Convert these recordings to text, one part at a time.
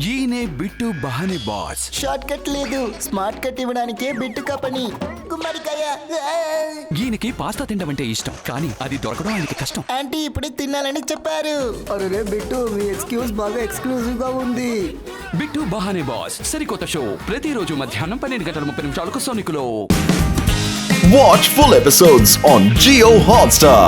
ఈయనే bit బహానే boss. Short cut లేదు, smart cut ఇవ్వడానికే bit కపని. గుమ్మడికాయ. ఈయనకి పాస్తా తినడం అంటే ఇష్టం, కానీ అది దొరకడం ఆయనకి కష్టం. ఆంటీ ఇప్పుడే తినాలని చెప్పారు. అరే బిట్టు, మీ ఎక్స్క్యూజ్ బాగా ఎక్స్క్లూజివ్ గా ఉంది. బిట్టు బహానే బాస్ సరికొత్త షో ప్రతిరోజు మధ్యాహ్నం 12:30 సోనికులో. Watch full episodes on Jio Hotstar.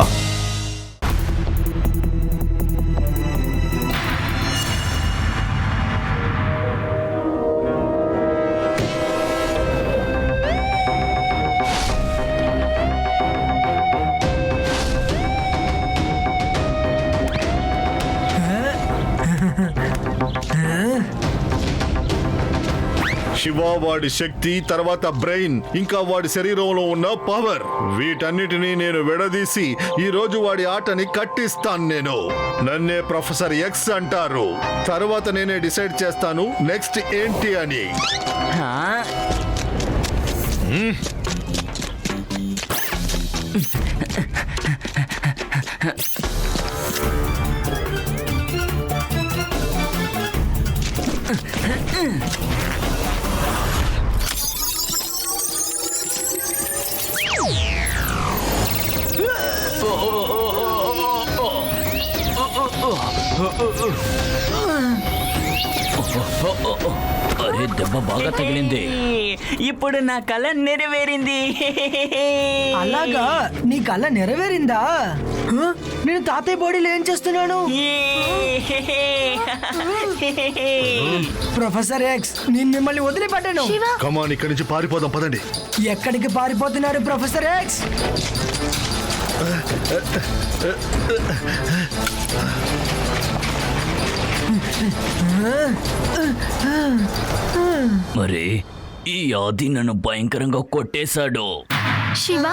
Shiva వాడి శక్తి, తర్వాత బ్రెయిన్, ఇంకా వాడి శరీరంలో ఉన్న పవర్, వీటన్నిటినీ నేను విడదీసి ఈ రోజు వాడి ఆటని కట్టిస్తాను. నేను నన్నే ప్రొఫెసర్ ఎక్స్ అంటారు. తర్వాత నేనే డిసైడ్ చేస్తాను నెక్స్ట్ ఏంటి అని. అరే దెబ్బ బాగా తగిలింది. ఇప్పుడు నా కళ నెరవేరింది. అలాగా, నీ కళ నెరవేరిందా? నేను తాతయ్య బాడీలో ఏం చేస్తున్నాను? ప్రొఫెసర్ ఎక్స్, నేను మిమ్మల్ని వదిలిపెట్టాను. కమాన్, ఇక్కడి నుంచి పారిపోదాం పదండి. ఎక్కడికి పారిపోతున్నారు ప్రొఫెసర్ ఎక్స్? మరి ఈ ఆది నన్ను భయంకరంగా కొట్టేశాడు. శివ,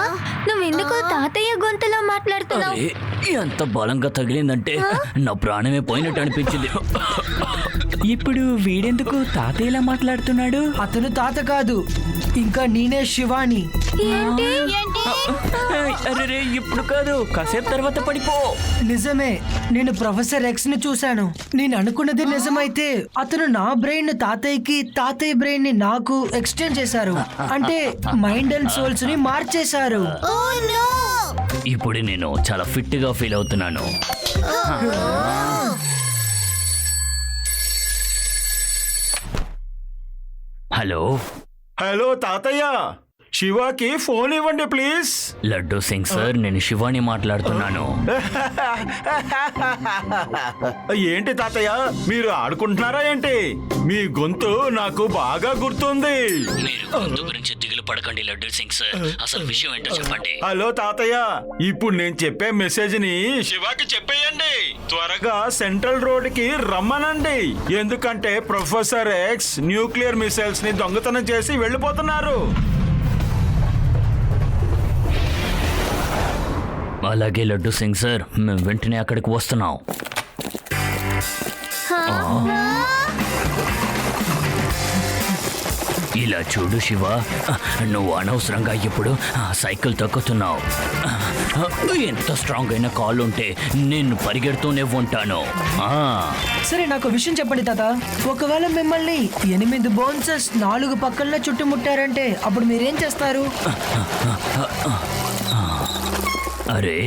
నువ్వెందుకు తాతయ్య గొంతులో మాట్లాడుతున్నావు? అరే ఎంత బలంగా తగిలిందంటే నా ప్రాణమే పోయినట్టు అనిపించింది. ఇప్పుడు వీడెందుకు తాతయ్యలా మాట్లాడుతున్నాడు? అతను తాత కాదు, ఇంకా నేనే శివాని. ఏంటి? అరే ఇప్పుడు కాదు, కాసేపు తర్వాత పడిపో. నిజమే, నేను ప్రొఫెసర్ ఎక్స్ ని చూశాను. నేను అనుకున్నది నిజమైతే అతను నా బ్రెయిన్ ని తాతయ్యకి, తాతయ్య బ్రెయిన్ ని నాకు ఎక్స్టెండ్ చేశారు. అంటే మైండ్ అండ్ సోల్స్ ని మార్చేశారు. ఇప్పుడు నేను చాలా ఫిట్ గా ఫీల్ అవుతున్నాను. హలో హలో తాతయ్య, శివాకి ఫోన్ ఇవ్వండి ప్లీజ్. లడ్డూ సింగ్ సార్, నేను శివాని మాట్లాడుతున్నాను. ఏంటి తాతయ్య, మీరు ఆడుకుంటున్నారా ఏంటి? మీ గొంతు నాకు బాగా గుర్తుంది. మీరు గొంతు గురించి దిగులు పడకండి లడ్డూ సింగ్ సార్, అసలు విషయం ఏంటో చెప్పండి. హలో తాతయ్య, ఇప్పుడు నేను చెప్పే మెసేజ్ ని శివాకి చెప్పేయండి. త్వరగా సెంట్రల్ రోడ్ కి రమ్మనండి, ఎందుకంటే ప్రొఫెసర్ ఎక్స్ న్యూక్లియర్ మిసైల్స్ ని దొంగతనం చేసి వెళ్ళిపోతున్నారు. అలాగే లడ్డూ సింగ్ సార్, మేము వెంటనే అక్కడికి వస్తున్నాం. ఇలా చూడు శివ, నువ్వు అనవసరంగా ఇప్పుడు సైకిల్ తొక్కుతున్నావు. ఎంత స్ట్రాంగ్ అయిన కాల్ ఉంటే నేను పరిగెడుతూనే ఉంటాను. సరే, నాకు విషయం చెప్పండి తాత. ఒకవేళ మిమ్మల్ని 8 బౌన్సర్స్ 4 పక్కల్లో చుట్టుముట్టారంటే అప్పుడు మీరేం చేస్తారు? అరే,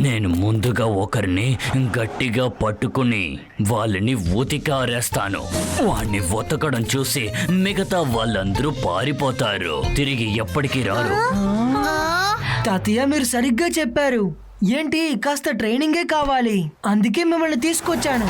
నేను ముందుగా ఒకరిని గట్టిగా పట్టుకుని వాళ్ళని ఉతికారేస్తాను. వాణ్ణి ఉతకడం చూసి మిగతా వాళ్ళందరూ పారిపోతారు, తిరిగి ఎప్పటికీ రారు. తాతయ్య, మీరు సరిగ్గా చెప్పారు. ఏంటి, కాస్త ట్రైనింగే కావాలి, అందుకే మిమ్మల్ని తీసుకొచ్చాను.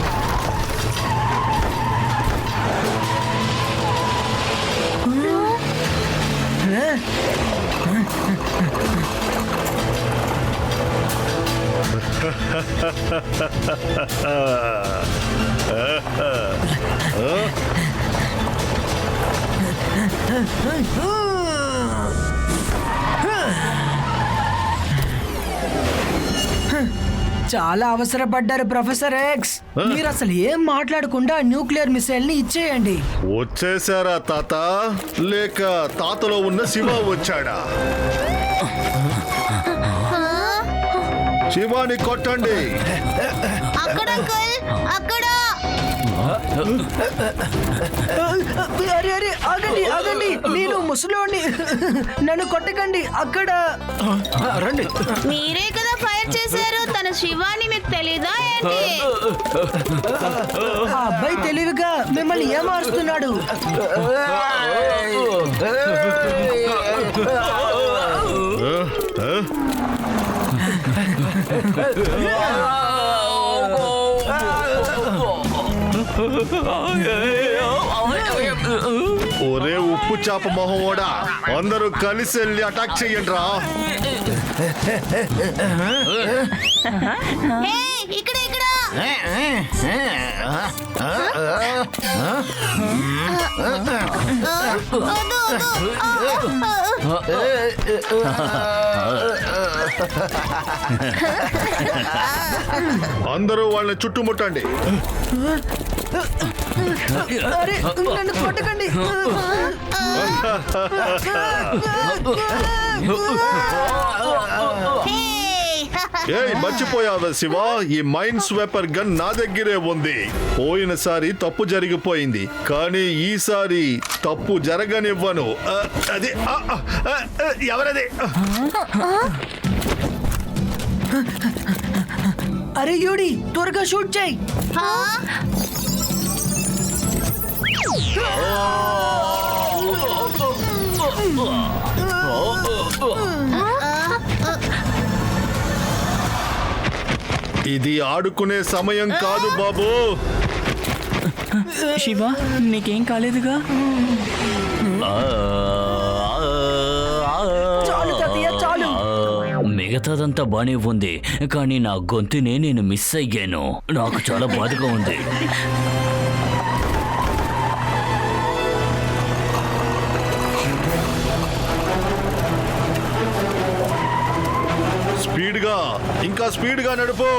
చాలా అవసరపడ్డారు ప్రొఫెసర్ ఎక్స్. మీరు అసలు ఏం మాట్లాడకుండా న్యూక్లియర్ మిసైల్ ని ఇచ్చేయండి. వచ్చేసారా తాత, లేక తాతలో ఉన్న శివ వచ్చాడా? శివాని కొట్టండి. అక్కడ అరే అరే ఆగండి ఆగండి, నేను ముసలోని, నన్ను కొట్టకండి. అక్కడ రండి. మీరే కదా ఫైర్ చేశారు, తన శివాని మీకు తెలీదా ఏంటి? ఆ అబ్బాయి తెలివిగా మిమ్మల్ని ఏమారుస్తున్నాడు. ఒరే ఉప్పు చాప మొహమోడా, అందరూ కలిసి వెళ్ళి అటాక్ చెయ్యండి రా. ఇక్కడ ఇక్కడ అందరూ వాళ్ళని చుట్టుముట్టండి. అరే నన్ను కొట్టకండి. ఏయ్ మర్చిపోయావా శివ, ఈ మైండ్ స్వెపర్ గన్ నా దగ్గరే ఉంది. పోయినసారి తప్పు జరిగిపోయింది, కానీ ఈసారి తప్పు జరగనివ్వను. అది ఎవరది? అరే యూడి, త్వరగా షూట్ చేయి. ఇది ఆడుకునే సమయం కాదు బాబు. శివ, నీకేం కాలేదుగా? చాలు తాతయ్య, చాలు. మిగతాదంతా బానే ఉంది, కానీ నా గొంతునే నేను మిస్ అయ్యాను. నాకు చాలా బాధగా ఉంది. స్పీడ్గా, ఇంకా స్పీడ్గా నడుపు.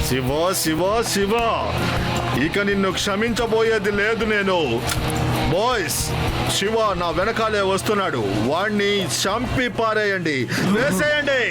శివ శివ శివ, ఇక నిన్ను క్షమించబోయేది లేదు నేను. బాయ్స్, శివ నా వెనకాలే వస్తున్నాడు, వాణ్ణి చంపి పారేయండి, వేసేయండి.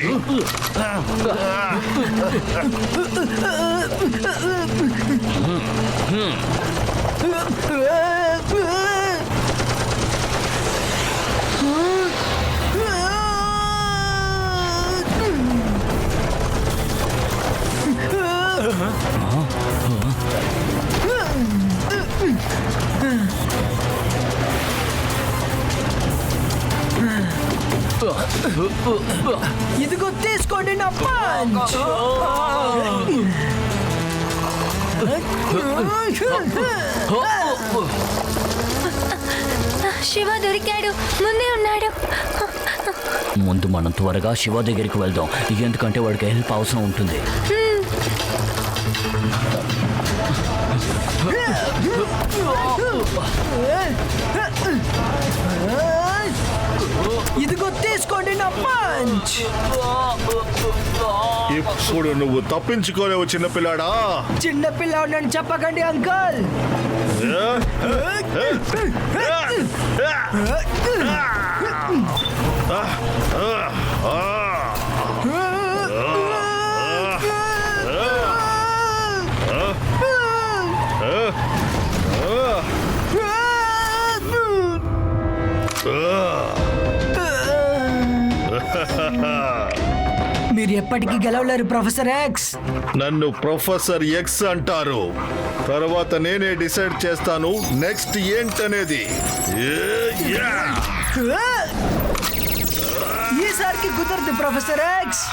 ఇదిగో తీసుకోండి నా పంచ్. శివ దొరికాడు, ముందే ఉన్నాడు. ముందు మనం త్వరగా శివ దగ్గరికి వెళ్దాం, ఎందుకంటే వాడికి హెల్ప్ అవసరం ఉంటుంది. ఇదిగో తీసుకోండి నా పంచ్. ఇప్పుడు నువ్వు తప్పించుకోలేవు చిన్నపిల్లాడా. చిన్న పిల్లాడిని చెప్పకండి అంకల్. మీరు ఎప్పటికీ గెలవలేరు ప్రొఫెసర్ ఎక్స్. నన్ను ప్రొఫెసర్ ఎక్స్ అంటారు. తర్వాత నేనే డిసైడ్ చేస్తాను నెక్స్ట్ ఏంటనేది. ఈసారికి కుదరదు ప్రొఫెసర్ ఎక్స్.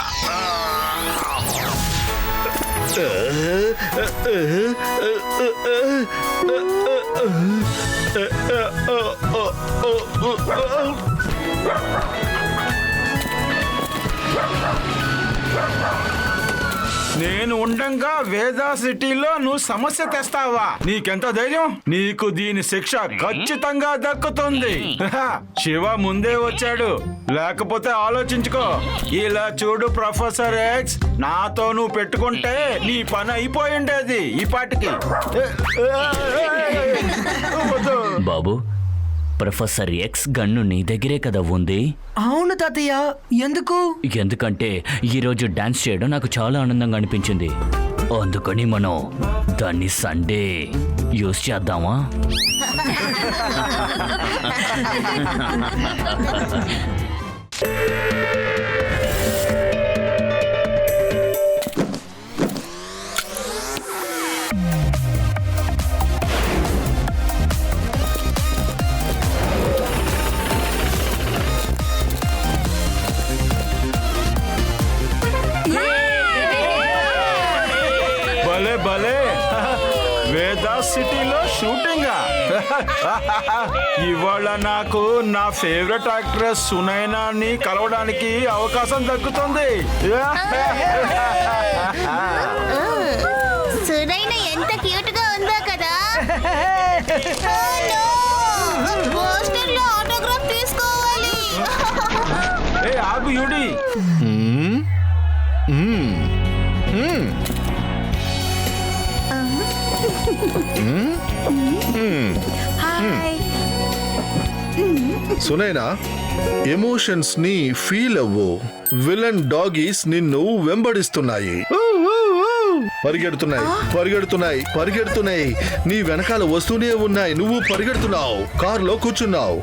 నేను ఉండంగా వేదా సిటీలో నువ్వు సమస్య తెస్తావా? నీకెంత ధైర్యం? నీకు దీని శిక్ష ఖచ్చితంగా దక్కుతుంది. శివ ముందే వచ్చాడు, లేకపోతే ఆలోచించుకో. ఇలా చూడు ప్రొఫెసర్ ఎక్స్, నాతో నువ్వు పెట్టుకుంటే నీ పని అయిపోయి ఉండేది ఈ పాటికి. బాబు, ప్రొఫెసర్ ఎక్స్ గన్ను నీ దగ్గరే కదా ఉంది? అవును తాతయ్య. ఎందుకు? ఎందుకంటే ఈరోజు డాన్స్ చేయడం నాకు చాలా ఆనందంగా అనిపించింది. అందుకని మనం దాన్ని సండే యూజ్ చేద్దామా? భలే భలే, వేదా సిటీలో షూటింగా? ఇవాళ నాకు నా ఫేవరెట్ యాక్ట్రెస్ సునైనాని కలవడానికి అవకాశం దక్కుతుంది. సునైన ఎంత క్యూట్ గా ఉందో కదా. పోస్టర్ లో ఆటోగ్రాఫ్ తీసుకోవాలి. ఏ ఆగు యుడి. సునైనా, ఎమోషన్స్ ని ఫీల్ అవ్వు. విలన్ డాగీస్ నిన్ను వెంబడిస్తున్నాయి. పరిగెడుతున్నాయి పరిగెడుతున్నాయి పరిగెడుతున్నాయి. నీ వెనకాల వస్తూనే ఉన్నాయి. నువ్వు పరిగెడుతున్నావు, కారులో కూర్చున్నావు.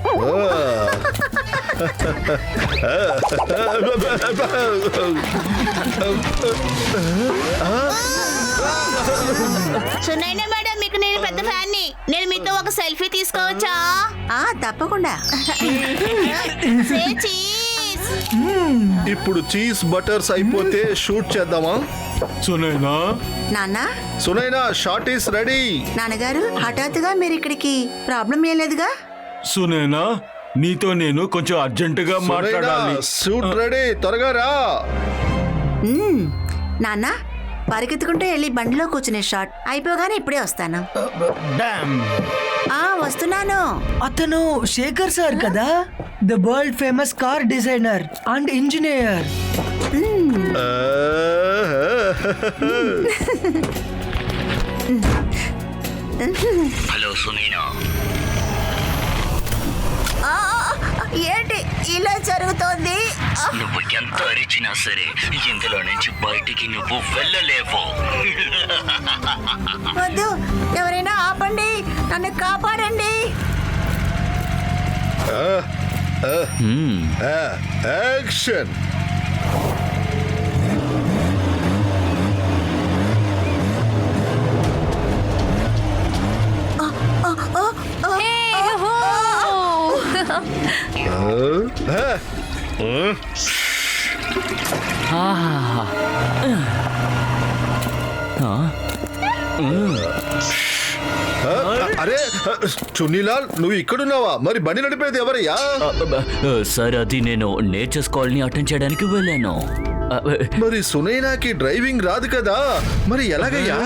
సునైనా మేడం, మీకు నేను పెద్ద ఫ్యాన్ ని. నేను మీతో ఒక సెల్ఫీ తీసుకోవచ్చా? తప్పకుండా. ఇప్పుడు చీజ్ బటర్స్ అయిపోతే షూట్ చేద్దామా? సునైనా, నాన్న, సునైనా, షాట్ ఈస్ రెడీ. నాన్నగారు హఠాత్తుగా మీరు ఇక్కడికి, ప్రాబ్లం ఏం లేదుగా? సునైనా, నీతో నేను కొంచెం అర్జెంటుగా మాట్లాడాలి. షూట్ రెడీ, త్వరగా రా. నాన్న, పరిగెత్తుకుంటూ వెళ్ళి బండిలో కూర్చునే షాట్ అయిపోగానే ఇప్పుడే వస్తాను. వస్తున్నాను. అతను శేఖర్ సార్ కదా, the world famous car designer and engineer. Hello Sunaina. ఏంటి ఇలా జరుగుతోంది? నువ్వు ఎంత అరిచినా సరే ఇందులో నుంచి బయటికి నువ్వు వెళ్ళలేవు. వద్దు, ఎవరైనా ఆపండి, నన్ను కాపాడండి. యాక్షన్. అరే చున్నీలాల్, నువ్వు ఇక్కడున్నావా? మరి బండి నడిపేది ఎవరయ్యా? సార్, అది నేను నేచర్స్ కాలనీ అటెండ్ చేయడానికి వెళ్ళాను. మరి సునైనాకి డ్రైవింగ్ రాదు కదా, మరి ఎలాగయ్యా?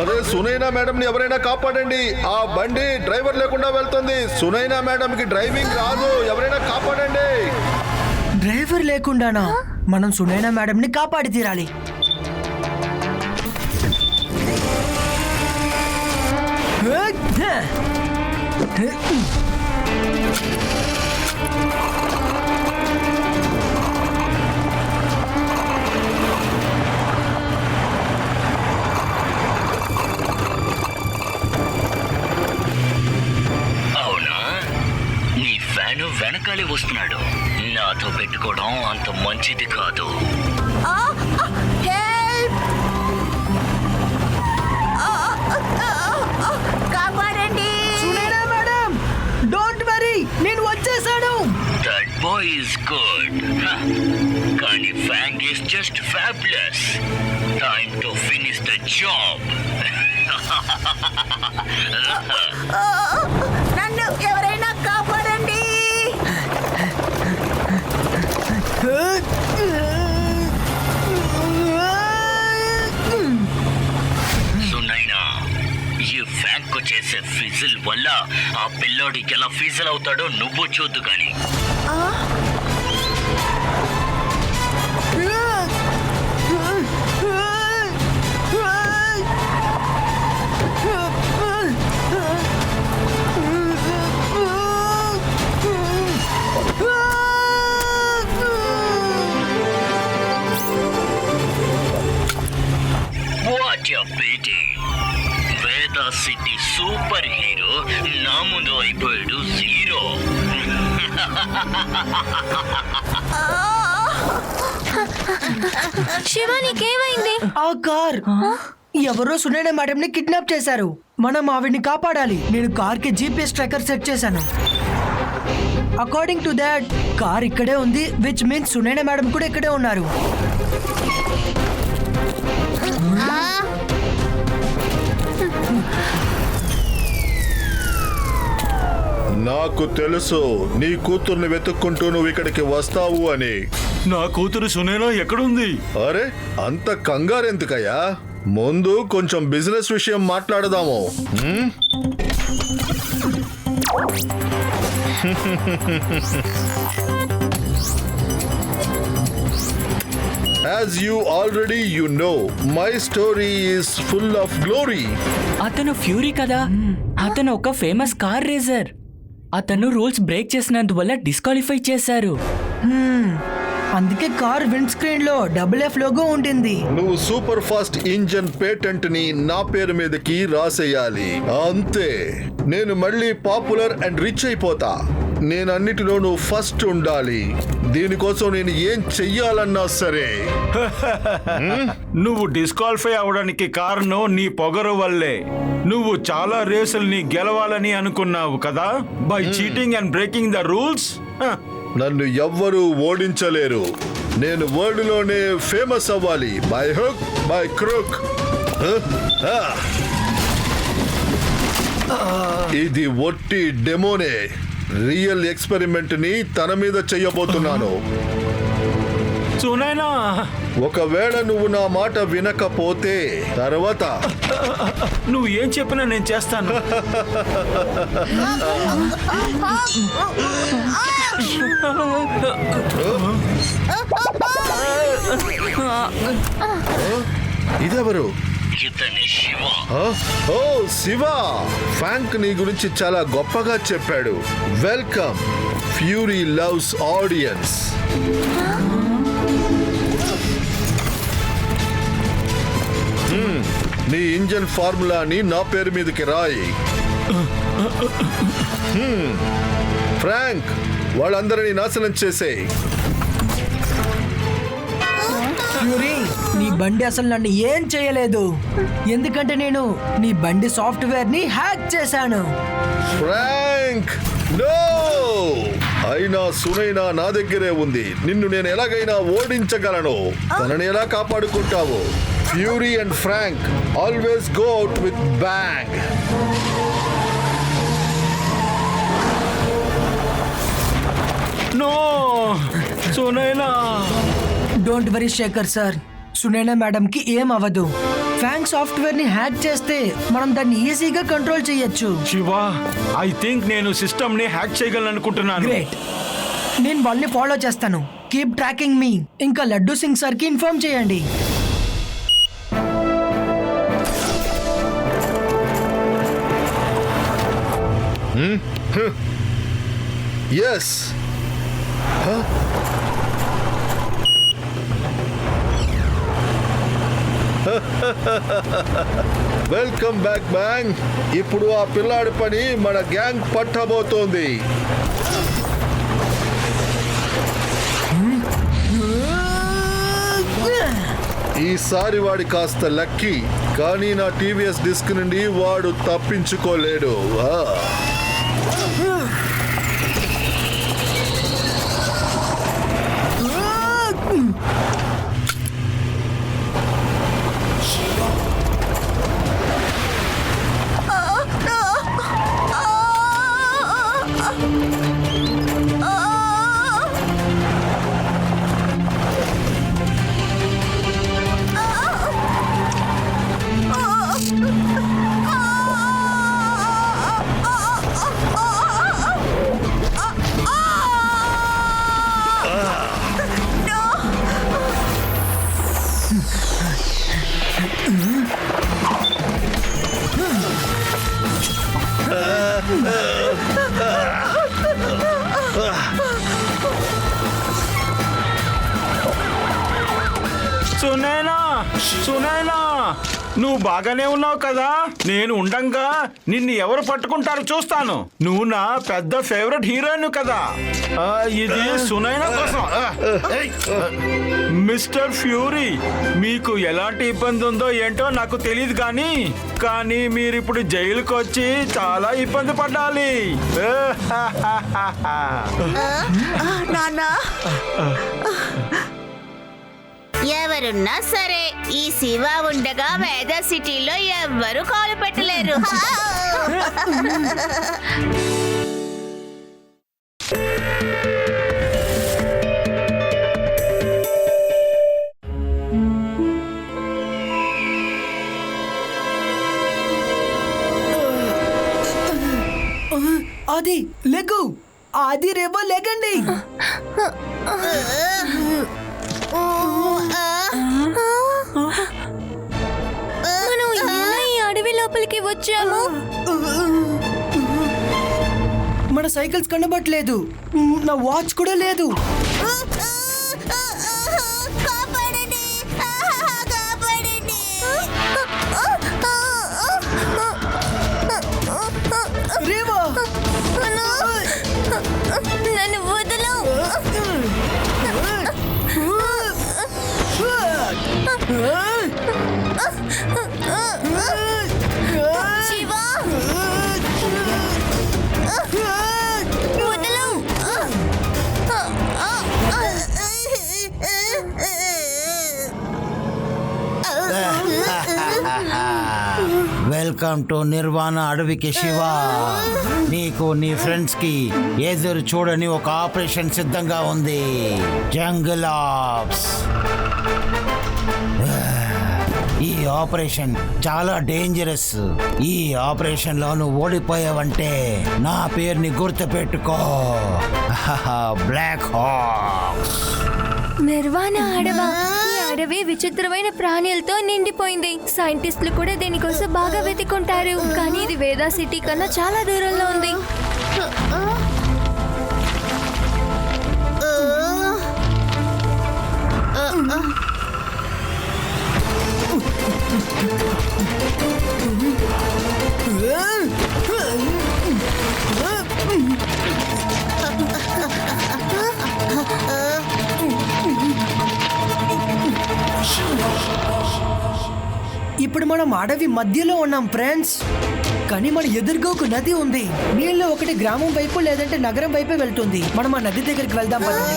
అదే సునైనా మేడం ని ఎవరైనా కాపాడండి. ఆ బండి డ్రైవర్ లేకుండా వెళ్తుంది. సునైనా మేడం కి డ్రైవింగ్ రాదు, ఎవరైనా కాపాడండి. డ్రైవర్ లేకుండానా? మనం సునైనా మేడం ని కాపాడి తీరాలి. అవునా? నీ ఫ్యాను వెనకాలే వస్తున్నాడు. నాతో పెట్టుకోవడం అంత మంచిది కాదు. కాపాడండి. సునైనా మేడం, డోంట్ వరీ, నేను వచ్చేసాను. దట్ బాయ్ ఇస్ గుడ్, కానీ FANG is just fabulous. Time to finish the job. నన్ను ఎవరైనా కాపాడండి. వేసే ఫిజిల్ వల్ల ఆ పిల్లోడు ఎలా ఫిజిల్ అవుతాడో నువ్వు చూద్దు కానీ. వేద సిటీ సూపర్ హీరో నా ముందు అయిపోయాడు జీరో. శివ నీకేమైంది? ఆ కార్ ఎవరో సునైన మేడం ని కిడ్నాప్ చేశారు. మనం ఆవిడ్ని కాపాడాలి. నేను కార్ కి GPS ట్రాకర్ సెట్ చేశాను. అకార్డింగ్ టు దాట్ కార్ ఇక్కడే ఉంది, విచ్ మీన్స్ సునైన మేడం కూడా ఇక్కడే ఉన్నారు. నాకు తెలుసు నీ కూతుర్ని వెతుక్కుంటూ నువ్వు ఇక్కడికి వస్తావు అని. నా కూతురు సునైనా ఎక్కడుంది? అరే అంత కంగారెందుకయ్యా? ముందు కొంచెం బిజినెస్ విషయం మాట్లాడదాము. As you already know, my story is full of glory. అతను ఫ్యూరీ కదా. అతను ఒక ఫేమస్ కార్ రేసర్. అతను రూల్స్ బ్రేక్ చేసినందువల్ల డిస్క్వాలిఫై చేశారు. అందుకే కార్ విండ్ స్క్రీన్ లో FF లోగో ఉంటుంది. నువ్వు సూపర్ ఫాస్ట్ ఇంజన్ పేటెంట్ ని నా పేరు మీదకి రాసేయాలి. అంతే, నేను మళ్ళీ పాపులర్ అండ్ రిచ్ అయిపోతా. నేను అన్నిటిలోనూ ఫస్ట్ ఉండాలి. దీనికోసం నేను ఏం చెయ్యాలన్నా సరే. నువ్వు డిస్క్వాలిఫై అవడానికి కారణం నీ పొగరు వల్లే. నువ్వు చాలా రేసుల్ని గెలవాలని అనుకున్నావు కదా, by cheating and breaking the rules. నన్ను ఎవ్వరూ ఓడించలేరు. నేను వరల్డ్ లోనే ఫేమస్ అవ్వాలి. By hook by crook. ఇది ఒట్టి డెమోనే. రియల్ ఎక్స్పెరిమెంట్ ని తన మీద చెయ్యబోతున్నాను. సునైనా, ఒకవేళ నువ్వు నా మాట వినకపోతే తర్వాత నువ్వు ఏం చెప్పినా నేను చేస్తాను. ఇదెవరు? ఇతని శివ. ఓ శివ, ఫ్రాంక్ నీ గురించి చాలా గొప్పగా చెప్పాడు. వెల్కమ్. Fury loves audience. నీ ఇంజన్ ఫార్ములాని నా పేరు మీదకి రాయి. ఫ్రాంక్, వాళ్ళందరినీ నాశనం చేసేయ్. ఫ్యూరీ, నీ బండి అసలు నన్ను ఏం చేయలేదు, ఎందుకంటే నేను నీ బండి సాఫ్ట్వేర్ ని హ్యాక్ చేశాను. Frank, no! అయినా సునైనా నా దగ్గరే ఉంది. నిన్ను నేను ఎలాగైనా ఓడించగలను. తనని ఎలా కాపాడుకుంటావు? Fury and Frank always go out with bang. No Sunaina. Don't worry Shekhar sir, Sunaina madam కి ఏం అవ్వదు. ఫ్రాంక్ సాఫ్ట్వేర్ ని హ్యాక్ చేస్తే మనం దాన్ని ఈజీగా కంట్రోల్ చేయొచ్చు. శివ, ఐ థింక్ నేను సిస్టమ్ ని హ్యాక్ చేయగలను అనుకుంటున్నాను. గ్రేట్, నేను వాళ్ళని ఫాలో చేస్తాను. కీప్ ట్రాకింగ్ మీ. ఇంకా లడ్డు సింగ్ సార్ కి ఇన్ఫార్మ్ చేయండి. ఎస్. Welcome back bang. ఇప్పుడు ఆ పిల్లాడి పని మన గ్యాంగ్ పట్టబోతోంది. ఈసారి వాడి కాస్త లక్కీ, కానీ నా టీవీఎస్ డిస్క్ నుండి వాడు తప్పించుకోలేడు. సునైనా సునైనా నువ్వు బాగానే ఉన్నావు కదా? నేను ఉండంగా నిన్ను ఎవరు పట్టుకుంటారో చూస్తాను. నువ్వు నా పెద్ద ఫేవరెట్ హీరోయిన్ కదా. ఇది సునైనా కోసం. మిస్టర్ ఫ్యూరీ, మీకు ఎలాంటి ఇబ్బంది ఉందో ఏంటో నాకు తెలియదు కానీ మీరు ఇప్పుడు జైలుకి వచ్చి చాలా ఇబ్బంది పడాలి. నాన్నా ఎవరున్నా సరే ఈ శివ ఉండగా వేద సిటీలో ఎవ్వరు కాలు పెట్టలేరు. ఆది లెగ్గు, ఆది రేవో లేకండి. మనం ఎలా ఈ అడవి లోపలికి వచ్చాము? మన సైకిల్స్ కనబట్లేదు, నా వాచ్ కూడా లేదు. రేవా, నన్ను వదలు. శివ, వదలు. వెల్కమ్ టు నిర్వాణ అడవికి శివ. నీకు నీ ఫ్రెండ్స్ కి ఎదురు చూడని ఒక ఆపరేషన్ సిద్ధంగా ఉంది. Jungle ops. ఈ ఆపరేషన్ చాలా డేంజరస్. ఈ ఆపరేషన్ లో నువ్వు ఓడిపోయావంటే నా పేరుని గుర్తు పెట్టుకో. Black hawks. నిర్వాణ అడవా? ఈ అడవి విచిత్రమైన ప్రాణులతో నిండిపోయింది. సైంటిస్టులు కూడా దీనికోసం బాగా వెతుకుంటారు, కానీ ఇది వేదా సిటీ కన్నా చాలా దూరంలో ఉంది. ఇప్పుడు మనం అడవి మధ్యలో ఉన్నాం ఫ్రెండ్స్. కానీ మన ఎదురుగా ఒక నది ఉంది. నీళ్ళు ఒకటి గ్రామం వైపు లేదంటే నగరం వైపే వెళ్తుంది. మనం ఆ నది దగ్గరికి వెళ్దాం పదండి.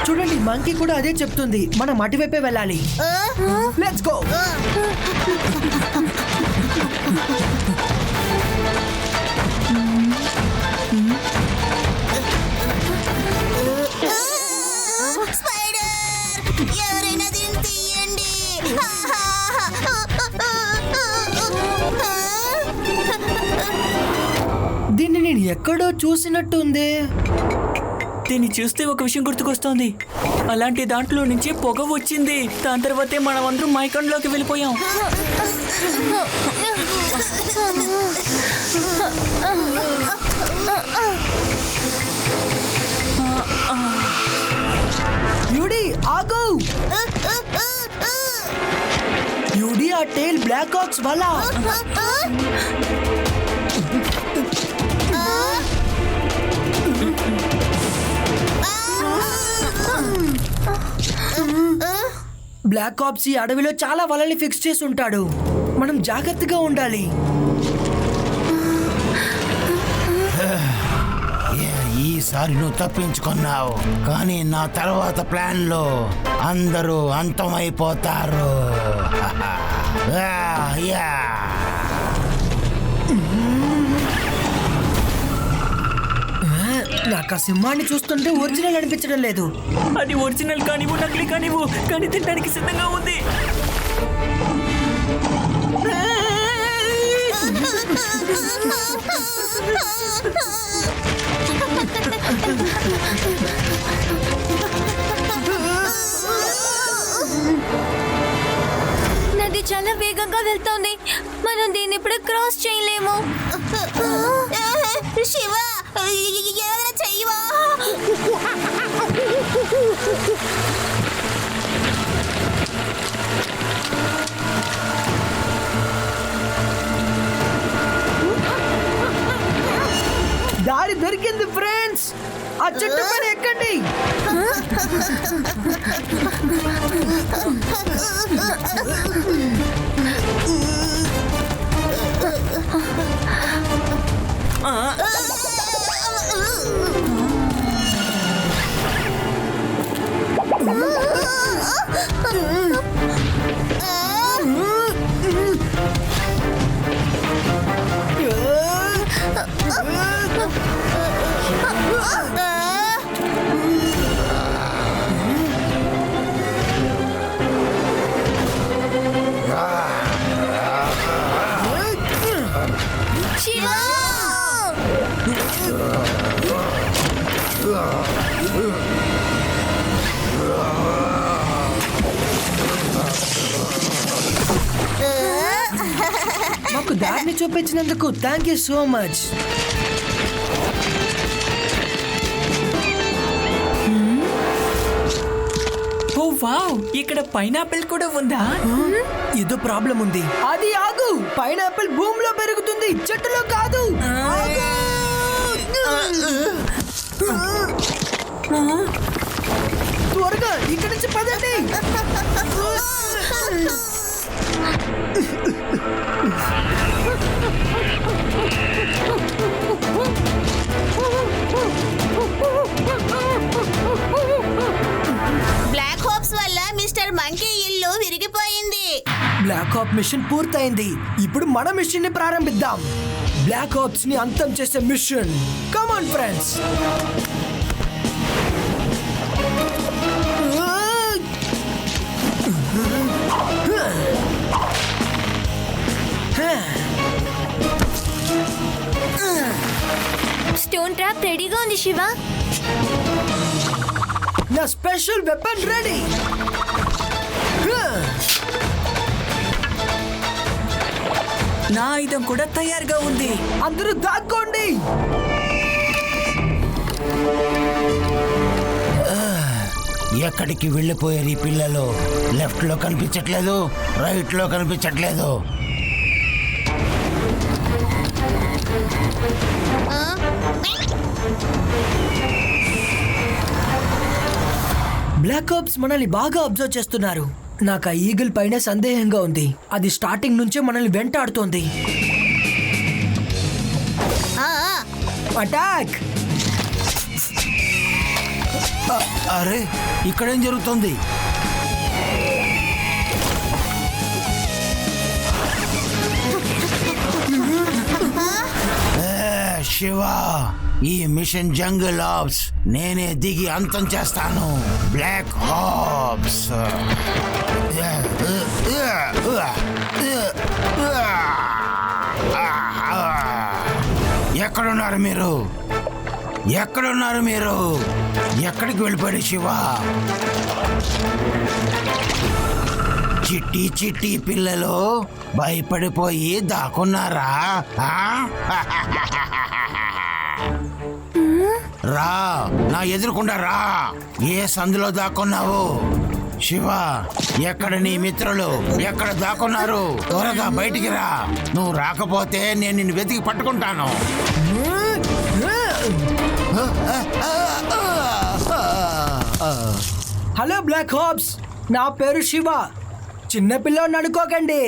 చూడండి, మంకీ కూడా అదే చెప్తుంది. మనం అటువైపే వెళ్ళాలి. Let's go. దీన్ని నేను ఎక్కడో చూసినట్టు ఉంది. దీన్ని చూస్తే ఒక విషయం గుర్తుకొస్తోంది. అలాంటి దాంట్లో నుంచి పొగ వచ్చింది. దాని తర్వాతే మనం అందరం మైకండ్లోకి వెళ్ళిపోయాం. యూడి ఆగు. యూడి, ఆ టైల్ బ్లాక్ హాక్స్ వల్ల. బ్లాక్ ఆప్స్ ఈ అడవిలో చాలా వలల్ని ఫిక్స్ చేసి ఉంటాడు. మనం జాగ్రత్తగా ఉండాలి. ఈసారి నువ్వు తప్పించుకున్నావు, కానీ నా తర్వాత ప్లాన్ లో అందరూ అంతమైపోతారు. నాకు ఆ సింహాన్ని చూస్తుంటే ఒరిజినల్ అనిపించడం లేదు. అది ఒరిజినల్ కానివ్వు, నకిలీ కానివ్వు, కానీ తినడానికి సిద్ధంగా ఉంది. చాలా వేగంగా వెళ్తోంది. మనం దీన్ని ఇప్పుడు క్రాస్ చేయలేము. శివ ఏదైనా చెయ్యవా? దారి దొరికింది ఫ్రెండ్స్. ఆ చెట్టు పైన ఎక్కండి. మాకు దారిని చూపించినందుకు thank you so much. Oh wow, ఇక్కడ పైనాపిల్ కూడా ఉందా? ఇదో ప్రాబ్లం ఉంది. అది ఆగు. పైనాపిల్ భూమిలో పెరుగుతుంది, చెట్టులో కాదు. త్వరగా ఇక్కడి నుంచి పదండి. బ్లాక్ హోప్స్ వల్ల మిస్టర్ మంకీ ఇల్లు విరిగిపోయింది. బ్లాక్ హాప్ మిషన్ పూర్తయింది. ఇప్పుడు మన మిషన్ ని ప్రారంభిద్దాం. బ్లాక్ హాప్స్ ని అంతం చేసే mission. Come on friends. Stone trap రెడీగా ఉంది శివ. నా స్పెషల్ వెపన్ రెడీ. నా ఆయుధం కూడా తయారుగా ఉంది. అందరూ దాక్కోండి. ఎక్కడికి వెళ్ళిపోయారు ఈ పిల్లలు? లెఫ్ట్ లో కనిపించట్లేదు, రైట్ లో కనిపించట్లేదు. బ్లాక్ ఆప్స్ మనల్ని బాగా అబ్జర్వ్ చేస్తున్నారు. నాకు ఆ ఈగిల్ పైన సందేహంగా ఉంది. అది స్టార్టింగ్ నుంచే మనల్ని వెంటాడుతోంది. అటాక్! అరే, ఇక్కడేం జరుగుతుంది? శివ, ఈ మిషన్ జంగిల్ ఆప్స్ నేనే దిగి అంతం చేస్తాను. బ్లాక్ ఆప్స్ ఎక్కడున్నారు మీరు? ఎక్కడున్నారు మీరు? ఎక్కడికి వెళ్ళిపోయాడు శివ? చిట్టి చిట్టి పిల్లలు భయపడిపోయి దాక్కున్నారా? రా, నా ఎదురుకుండా రా. ఏ సందులో దాక్కున్నావు? శివ, ఎక్కడ నీ మిత్రులు? ఎక్కడ దాక్కున్నారు? త్వరగా బయటికి రా. నువ్వు రాకపోతే నేను నిన్ను వెతికి పట్టుకుంటాను. హలో బ్లాక్ హాప్స్, నా పేరు శివ. చిన్నపిల్లని అనుకోకండి.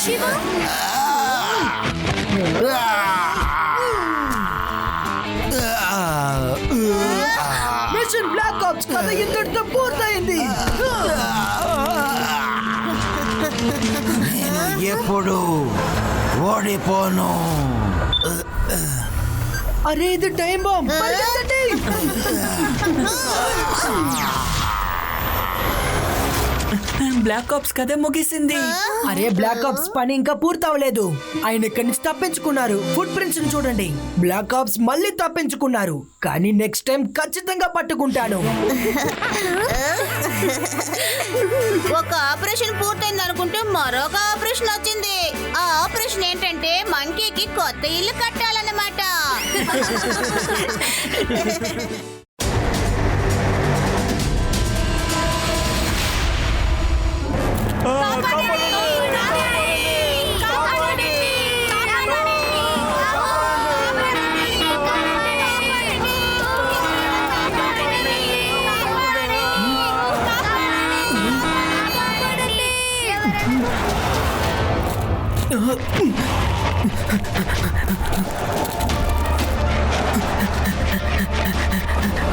శివ మిషన్ బ్లాక్ ఆప్స్ కథ ఇంతటితో పూర్తయింది. నేను ఎప్పుడు ఓడిపోను. అరే ఇది టైం బాంబ్. పరిగెత్తండి. బ్లాక్ ఆప్స్ కథ ముగిసింది. అరే బ్లాక్ ఆప్స్ పని ఇంకా పూర్తవలేదు. ఆయన ఇక్కడి నుంచి తప్పించుకున్నారు. ఫుట్ ప్రింట్స్ చూడండి. బ్లాక్ ఆప్స్ మళ్ళీ తప్పించుకున్నారు. కానీ నెక్స్ట్ టైం ఖచ్చితంగా పట్టుకుంటాను. ఒక ఆపరేషన్ పూర్తయింది అనుకుంటే మరొక ఆపరేషన్ వచ్చింది. ఆ ఆపరేషన్ ఏంటంటే మంకీకి కొత్త ఇల్లు కట్టాలన్నమాట.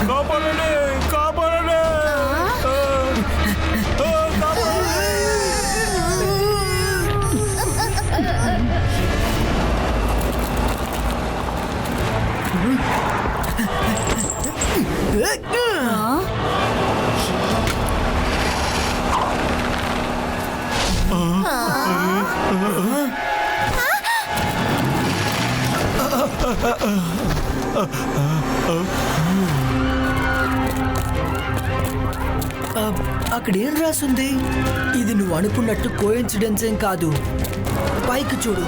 కాపాడండి, కాపాడండి. అక్కడ ఏం రాసుంది? ఇది నువ్వు అనుకున్నట్టు కోఇన్సిడెన్స్ ఏం కాదు. పైకి చూడు.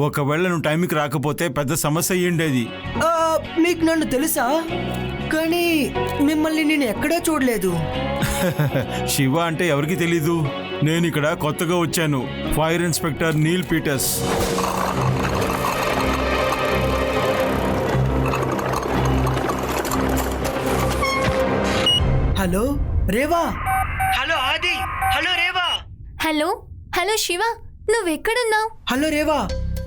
ఒకవేళ నువ్వు టైంకి రాకపోతే పెద్ద సమస్య అయ్యిండేది. మీకు నన్ను తెలుసా? కానీ మిమ్మల్ని నేను ఎక్కడా చూడలేదు. శివ అంటే ఎవరికి తెలీదు. నేను ఇక్కడ కొత్తగా వచ్చాను. Fire inspector Neil Peters. Hello Reva. Hello Aadi. Hello Reva. Hello hello Shiva, నువ్వెక్కడున్నావు? హలో రేవా,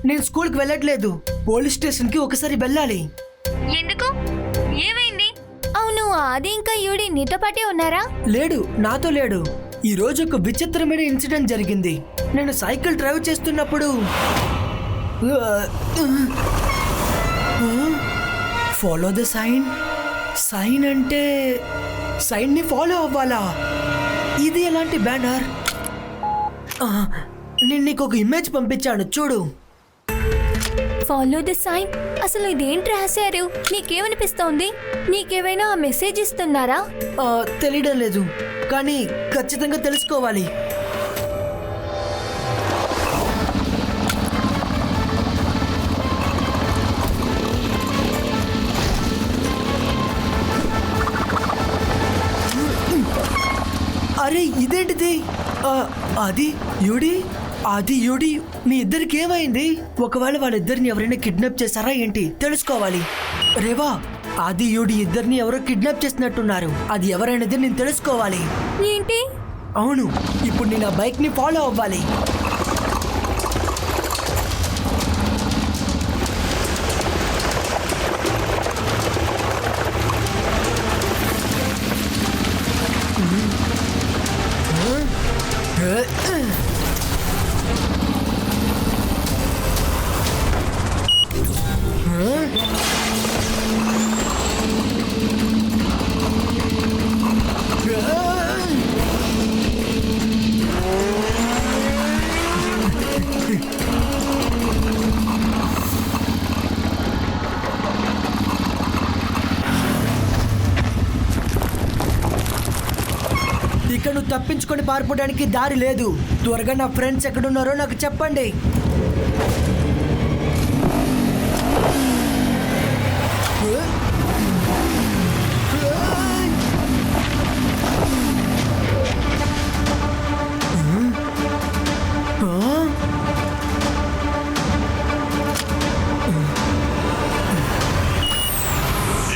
నేను స్కూల్కి వెళ్ళట్లేదు. పోలీస్ స్టేషన్కి ఒకసారి వెళ్ళాలి. ఎందుకు? ఏమైంది? అవును, ఆది ఇంకా యూడి నీతో పాటే ఉన్నారా? లేడు, నాతో లేడు. ఈ రోజు ఒక విచిత్రమైన ఇన్సిడెంట్ జరిగింది. నేను సైకిల్ డ్రైవ్ చేస్తున్నప్పుడు ఫాలో ద సైన్. సైన్ అంటే సైన్ ని ఫాలో అవ్వాలా? ఇది ఎలాంటి బ్యానర్? నేను నీకు ఒక ఇమేజ్ పంపించాను, చూడు. Follow the sign. అసలు ఇదేంటి రాశారు? నీకేమనిపిస్తోంది? నీకేమైనా మెసేజ్ ఇస్తున్నారా? తెలియడం లేదు, కానీ ఖచ్చితంగా తెలుసుకోవాలి. అరే ఇదేంటిది? ఆది యూడి మీ ఇద్దరికి ఏమైంది? ఒకవేళ వాళ్ళిద్దరిని ఎవరైనా కిడ్నాప్ చేశారా ఏంటి? తెలుసుకోవాలి. రేవా, ఆది యూడి ఇద్దరిని ఎవరో కిడ్నాప్ చేసినట్టున్నారు. అది ఎవరైనది నేను తెలుసుకోవాలి. ఏంటి? అవును, ఇప్పుడు నేను ఆ బైక్ ని ఫాలో అవ్వాలి. ఇక నువ్వు తప్పించుకొని పారిపోవడానికి దారి లేదు. త్వరగా నా ఫ్రెండ్స్ ఎక్కడున్నారో నాకు చెప్పండి.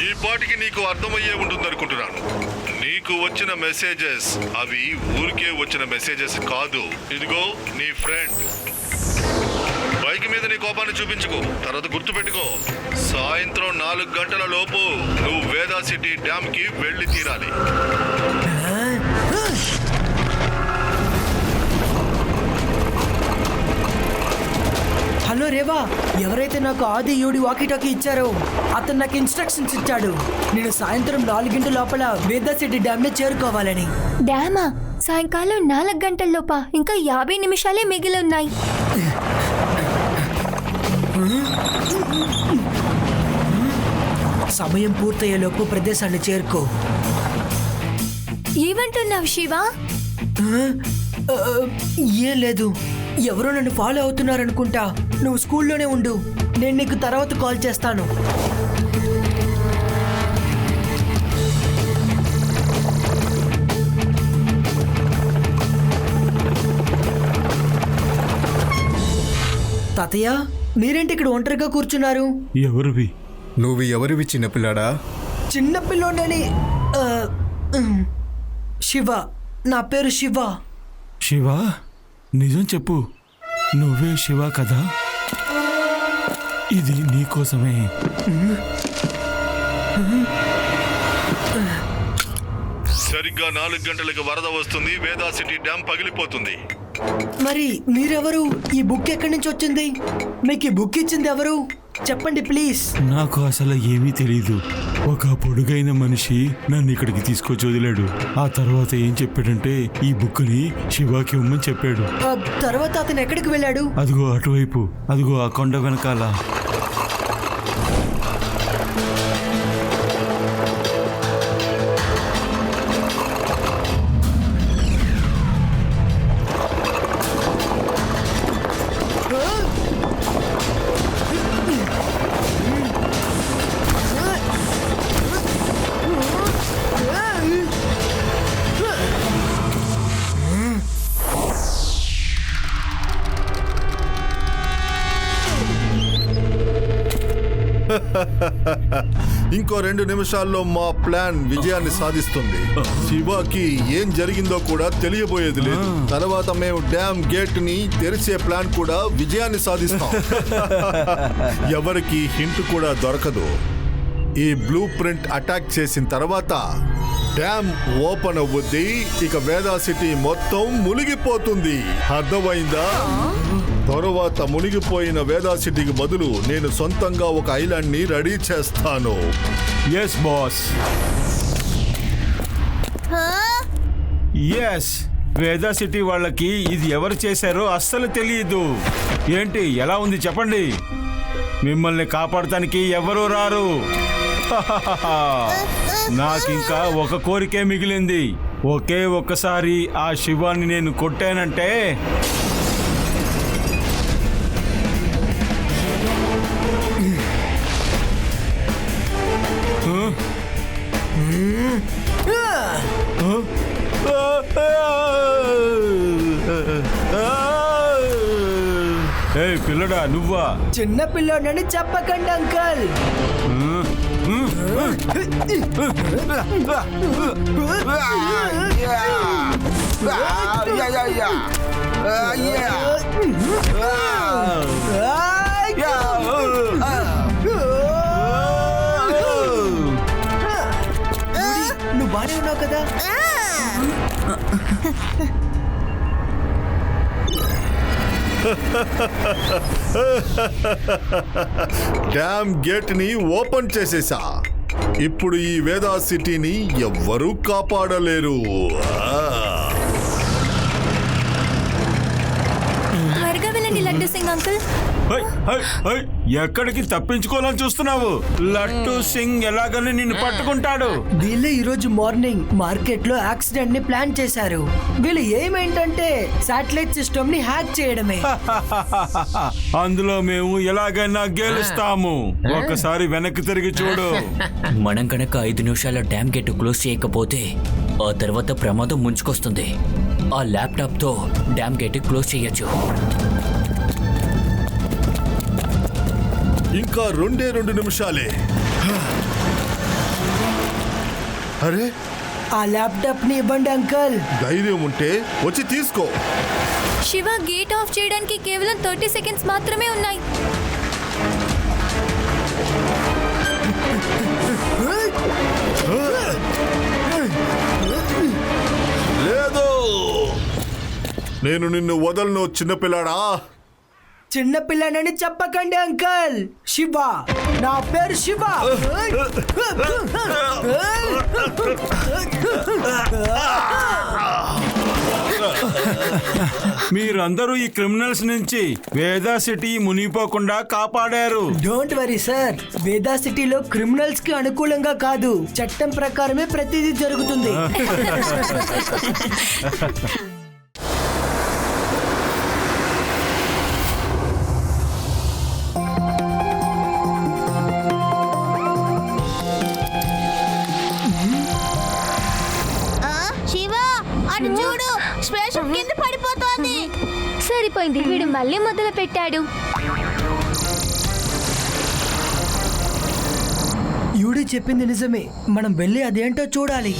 ఈ పాటికి నీకు అర్థమయ్యే ఉంటుంది అనుకుంటున్నాను. నీకు వచ్చిన మెసేజెస్ అవి ఊరికే వచ్చిన మెసేజెస్ కాదు. ఇదిగో నీ ఫ్రెండ్. బైక్ మీద నీ కోపాన్ని చూపించుకో. తర్వాత గుర్తుపెట్టుకో, సాయంత్రం 4 గంటల లోపు నువ్వు వేదా సిటీ డ్యామ్ కి వెళ్ళి తీరాలి. హలో రేవా, ఎవరైతే నాకు ఆది యూడి వాకీటాకీ ఇచ్చారో అతను నాకు ఇన్స్ట్రక్షన్స్ ఇచ్చాడు. నేను సాయంత్రం 4 గంటల లోపల వేదా సిటీ డ్యామ్ ని చేరుకోవాలని. డ్యామా? సాయంకాలం 4 గంటల లోప ఇంకా 50 నిమిషాలే మిగిలి ఉన్నాయి. సమయం పూర్తయ్యేలోపు ప్రదేశాన్ని చేరుకో. ఏమంటున్నావు శివ? ఏం లేదు, ఎవరో నన్ను ఫాలో అవుతున్నారనుకుంటా. నువ్వు స్కూల్లోనే ఉండు, నేను నీకు తర్వాత కాల్ చేస్తాను. తాతయ్య, మీరేంటి ఇక్కడ ఒంటరిగా కూర్చున్నారు? ఎవరివి నువ్వు? ఎవరివి చిన్నపిల్లాడా? చిన్నపిల్లోడని శివ, నా పేరు శివ. శివ? నిజం చెప్పు, నువ్వే శివ కదా? ఇది నీకోసమే. సరిగ్గా 4 గంటలకు వరద వస్తుంది. వేదా సిటీ డ్యామ్ పగిలిపోతుంది. మరి మీరెవరు? ఈ బుక్ ఎక్కడి నుంచి వచ్చింది? మీకు ఈ బుక్ ఇచ్చింది ఎవరు? చెప్పండి ప్లీజ్. నాకు అసలు ఏమీ తెలీదు. ఒక పొడుగైన మనిషి నన్ను ఇక్కడికి తీసుకొచ్చి వదిలాడు. ఆ తర్వాత ఏం చెప్పాడంటే ఈ బుక్ ని శివాకి ఇవ్వమని చెప్పాడు. తర్వాత అతను ఎక్కడికి వెళ్ళాడు? అదిగో అటువైపు, అదిగో ఆ కొండ వెనకాల. ఇంకో 2 నిమిషాల్లో మా ప్లాన్ విజయాన్ని సాధిస్తుంది. శివాకి ఏం జరిగిందో కూడా తెలియబోయేది లేదు. తర్వాత మేము డ్యామ్ గేట్ ని తెరిచే ప్లాన్ కూడా విజయాన్ని సాధిస్తాం. ఎవరికి హింట్ కూడా దొరకదు. ఈ బ్లూ ప్రింట్ అటాక్ చేసిన తర్వాత డ్యామ్ ఓపెన్ అవ్వుద్ది. ఇక వేదా సిటీ మొత్తం మునిగిపోతుంది. అర్థమైందా? తరువాత మునిగిపోయిన వేదా సిటీకి బదులు నేను సొంతంగా ఒక ఐలాండ్ ని రెడీ చేస్తాను. Yes boss, yes. Veda city వాళ్ళకి ఇది ఎవరు చేశారో అస్సలు తెలియదు. ఏంటి, ఎలా ఉంది చెప్పండి? మిమ్మల్ని కాపాడటానికి ఎవరూ రారు. నాకింకా ఒక కోరికే మిగిలింది. ఒకే ఒక్కసారి ఆ శివాన్ని నేను కొట్టానంటే పిల్లడా నువ్వా? చిన్న పిల్లోడని చెప్పకండి అంకల్. నువ్వు బానే ఉన్నావు కదా? డ్యామ్ గేట్ ని ఓపెన్ చేసేసా. ఇప్పుడు ఈ వేదా సిటీని ఎవ్వరూ కాపాడలేరు. త్వరగా వెళ్ళండి లడ్డు సింగ్ అంకుల్. ఎక్కడికి తప్పించుకోవాలని చూస్తున్నావు? లడ్డు సింగ్ ఎలాగని నిన్ను పట్టుకుంటాడు. వీళ్ళు ఈ రోజు మార్నింగ్ మార్కెట్ లో యాక్సిడెంట్ ని ప్లాన్ చేశారు. వీళ్ళు ఏమేంటంటే శాటిలైట్ సిస్టమ్ ని హ్యాక్ చేయడమే. అందులో మేము ఎలాగైనా గెలుస్తాము. ఒకసారి వెనక్కి తిరిగి చూడు. మనం కనుక 5 నిమిషాల డ్యామ్ గేట్ క్లోజ్ చేయకపోతే ఆ తర్వాత ప్రమాదం ముంచుకొస్తుంది. ఆ ల్యాప్టాప్ తో డ్యామ్ గేట్ క్లోజ్ చేయొచ్చు. ఇంకా 2 నిమిషాలే. అరే ఆ ల్యాప్టాప్ ని ఇవ్వండి అంకల్. ధైర్యం ఉంటే వచ్చి తీసుకో. శివ, గేట్ ఆఫ్ చేయడానికి కేవలం 30 సెకండ్స్ మాత్రమే ఉన్నాయి. లేదు, నేను నిన్ను వదలను చిన్నపిల్లాడా. చిన్న పిల్లనని చెప్పకండి అంకల్. శివ, నా పేరు శివ. మీరందరూ ఈ క్రిమినల్స్ నుంచి వేదా సిటీ మునిగిపోకుండా కాపాడారు. డోంట్ వరీ సార్, వేదా సిటీలో క్రిమినల్స్ కి అనుకూలంగా కాదు, చట్టం ప్రకారమే ప్రతిదీ జరుగుతుంది. శివ, అటు చూడు, స్పేస్ కింద పడిపోతోంది. సరిపోయింది, వీడు మళ్ళీ మొదలు పెట్టాడు. యూడి చెప్పింది నిజమే, మనం వెళ్ళి అదేంటో చూడాలి.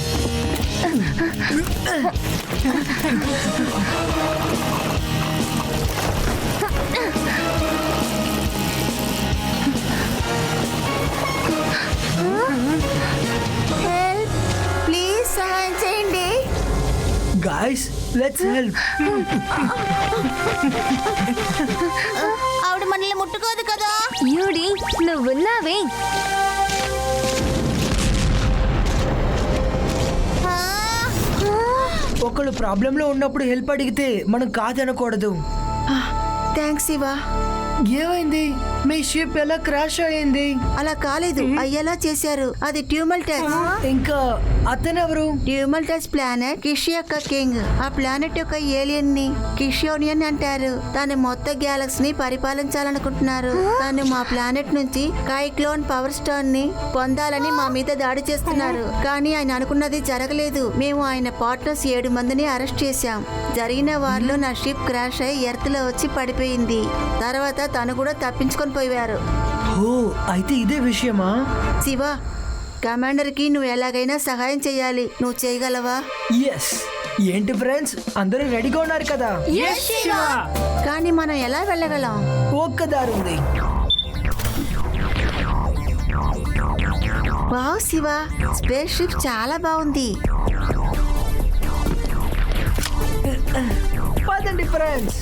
ప్లీజ్ సహాయం చేయండి. Guys, let's help. ఆవిడ మనల్ని ముట్టుకోదు కదా. యూడి, నువ్వున్నావే. ఒకళ్ళు ప్రాబ్లంలో ఉన్నప్పుడు హెల్ప్ అడిగితే మనం కాదనకూడదు. థ్యాంక్స్ శివ. ఏమైంది? మీ షిప్ ఎలా క్రాష్ అయింది? అలా కాలేదు, అయ్యేలా చేశారు. అది ట్యూమల్టస్. ఇంకా అతనెవరు? ట్యూమల్టస్ ప్లానెట్ కిష్ యొక్క కింగ్. ఆ ప్లానెట్ యొక్క ఏలియన్ ని కిషియోనియన్ అంటారు. తను మొత్తం గ్యాలక్సీ ని పరిపాలించాలనుకుంటున్నారు. తను మా ప్లానెట్ నుంచి కైక్లోన్ పవర్ స్టోన్ ని పొందాలని మా మీద దాడి చేస్తున్నారు. కానీ ఆయన అనుకున్నది జరగలేదు. మేము ఆయన పార్ట్నర్స్ 7 మందిని అరెస్ట్ చేశాం. జరిగిన వారిలో నా షిప్ క్రాష్ అయి ఎర్త్ లో వచ్చి పడిపోయింది. తర్వాత తను కూడా తప్పించుకొని పోయారు. ఓ, అయితే ఇదే విషయమా? శివ, కమాండర్ కి నువ్వు ఎలాగైనా సహాయం చేయాలి. నువ్వు చేయగలవా? ఎస్. ఏంటి ఫ్రెండ్స్, అందరూ రెడీగా ఉన్నారు కదా? కానీ మనం ఎలా వెళ్ళగలం? ఒక్క దారి ఉంది. వావ్ శివ, స్పేస్ షిప్ చాలా బాగుంది. పదండి ఫ్రెండ్స్.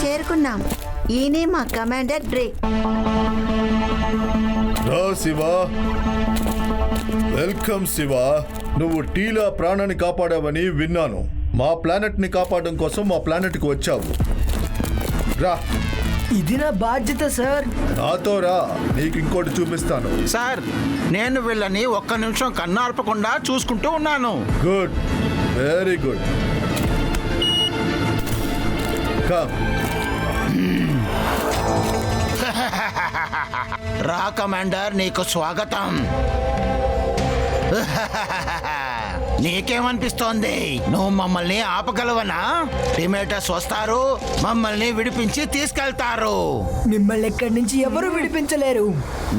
చేరుకున్నాం. ఈయనే మా కమాండర్ డ్రేక్. రా శివ. వెల్కమ్ శివ. నువ్వు టీలా ప్రాణాన్ని కాపాడావని విన్నాను. మా ప్లానెట్ ని కాపాడడం కోసం మా ప్లానెట్ కి వచ్చావు. రా. ఇది నా బాధ్యత సార్. నాతో రా, నీకు ఇంకోటి చూపిస్తాను. సార్, నేను వీళ్ళని ఒక్క నిమిషం కన్నార్పకుండా చూసుకుంటూ ఉన్నాను. Good, very good. కమ్. రా కమాండర్, నీకు స్వాగతం. నీకేమనిపిస్తోంది? నువ్వు మమ్మల్ని ఆపగలవనా? టిమేటస్ వస్తారు, మమ్మల్ని విడిపించి తీసుకెళ్తారు. మిమ్మల్ని ఎక్కడి నుంచి ఎవరు విడిపించలేరు.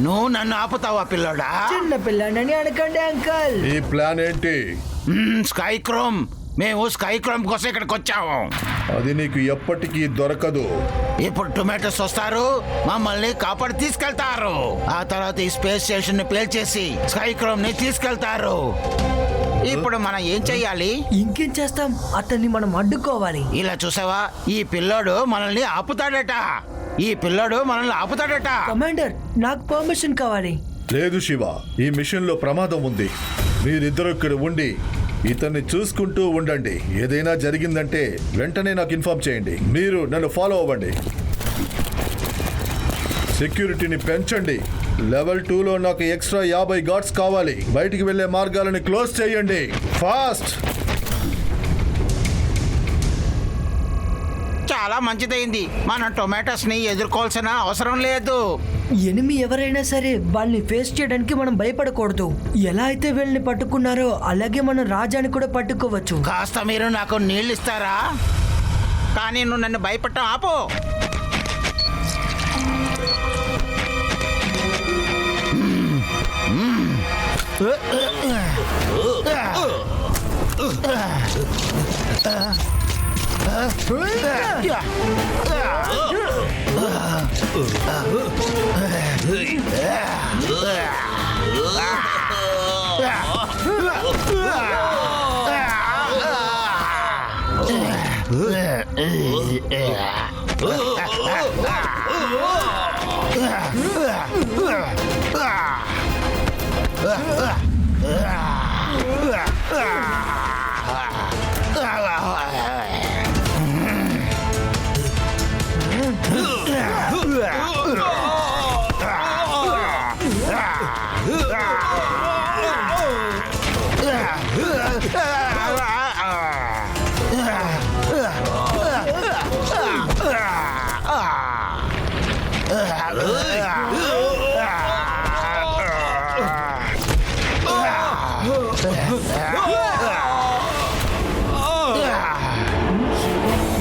నువ్వు నన్ను ఆపుతావా పిల్లడా? చిన్న పిల్లని అనకండి అంకల్. ఈ ప్లాన్ ఏంటి? Sky chrome. మేము స్కై క్రోమ్ కోసం ఇక్కడికి వచ్చాము. అది నీకు ఎప్పటికీ దొరకదు. ఇప్పుడు టొమాటోస్ వస్తారు, మమ్మల్ని కాపాడి తీసుకెళ్తారు. ఆ తర్వాత ఈ స్పేస్ స్టేషన్ ని ప్లే చేసి స్కై క్రోమ్ ని తీసుకెళ్తారు. ఇప్పుడు మనం ఏం చెయ్యాలి? ఇంకేం చేస్తాం, అతన్ని మనం అడ్డుకోవాలి. ఇలా చూసావా, ఈ పిల్లోడు మనల్ని ఆపుతాడట. ఈ పిల్లోడు మనల్ని ఆపుతాడట. కమాండర్, నాకు పర్మిషన్ కావాలి. లేదు శివ, ఈ మిషన్ లో ప్రమాదం ఉంది. మీరిద్దరు ఇక్కడ ఉండి ఇతన్ని చూసుకుంటూ ఉండండి. ఏదైనా జరిగిందంటే వెంటనే నాకు ఇన్ఫార్మ్ చేయండి. మీరు నన్ను ఫాలో అవ్వండి. సెక్యూరిటీని పెంచండి. లెవెల్ 2లో నాకు ఎక్స్ట్రా 50 గార్డ్స్ కావాలి. బయటికి వెళ్లే మార్గాలను క్లోజ్ చేయండి. ఫాస్ట్. చాలా మంచిదైంది. మనం టొమాటోస్ ని ఎదుర్కోవాల్సిన అవసరం లేదు. ఎనిమి ఎవరైనా సరే వాళ్ళని ఫేస్ చేయడానికి మనం భయపడకూడదు. ఎలా అయితే వీళ్ళని పట్టుకున్నారో అలాగే మనం రాజాని కూడా పట్టుకోవచ్చు. కాస్త మీరు నాకు నీళ్ళు ఇస్తారా? కానీ నువ్వు నన్ను భయపడటం ఆపు.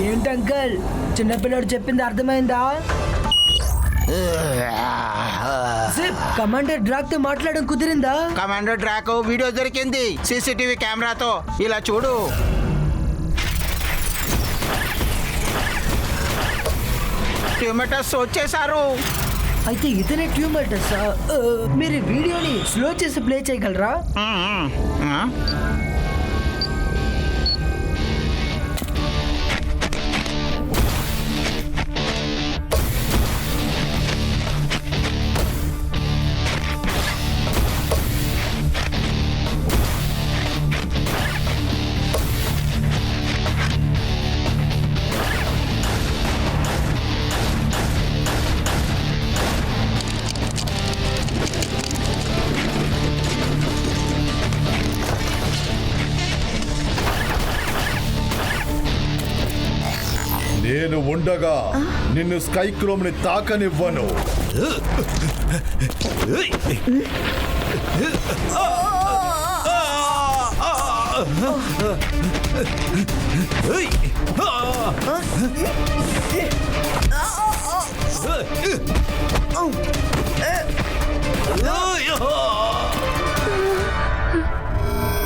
ఏంటి అంకల్, చిన్నపిల్లడు చెప్పింది అర్థమైందా? కమాండర్ డ్రాక్ తో మాట్లాడడం కుదిరిందా? కమాండర్ డ్రాక్ వీడియో దొరికింది సీసీటీవీ కెమెరాతో. ఇలా చూడు. ట్యూమేటర్స్ వచ్చేసారు. అయితే ఇతనే ట్యూమేటర్స్. మీరు వీడియోని స్లో చేసి ప్లే చేయగలరా? నేను ఉండగా నిన్ను స్కైక్రోమ్ ని తాకనివ్వను.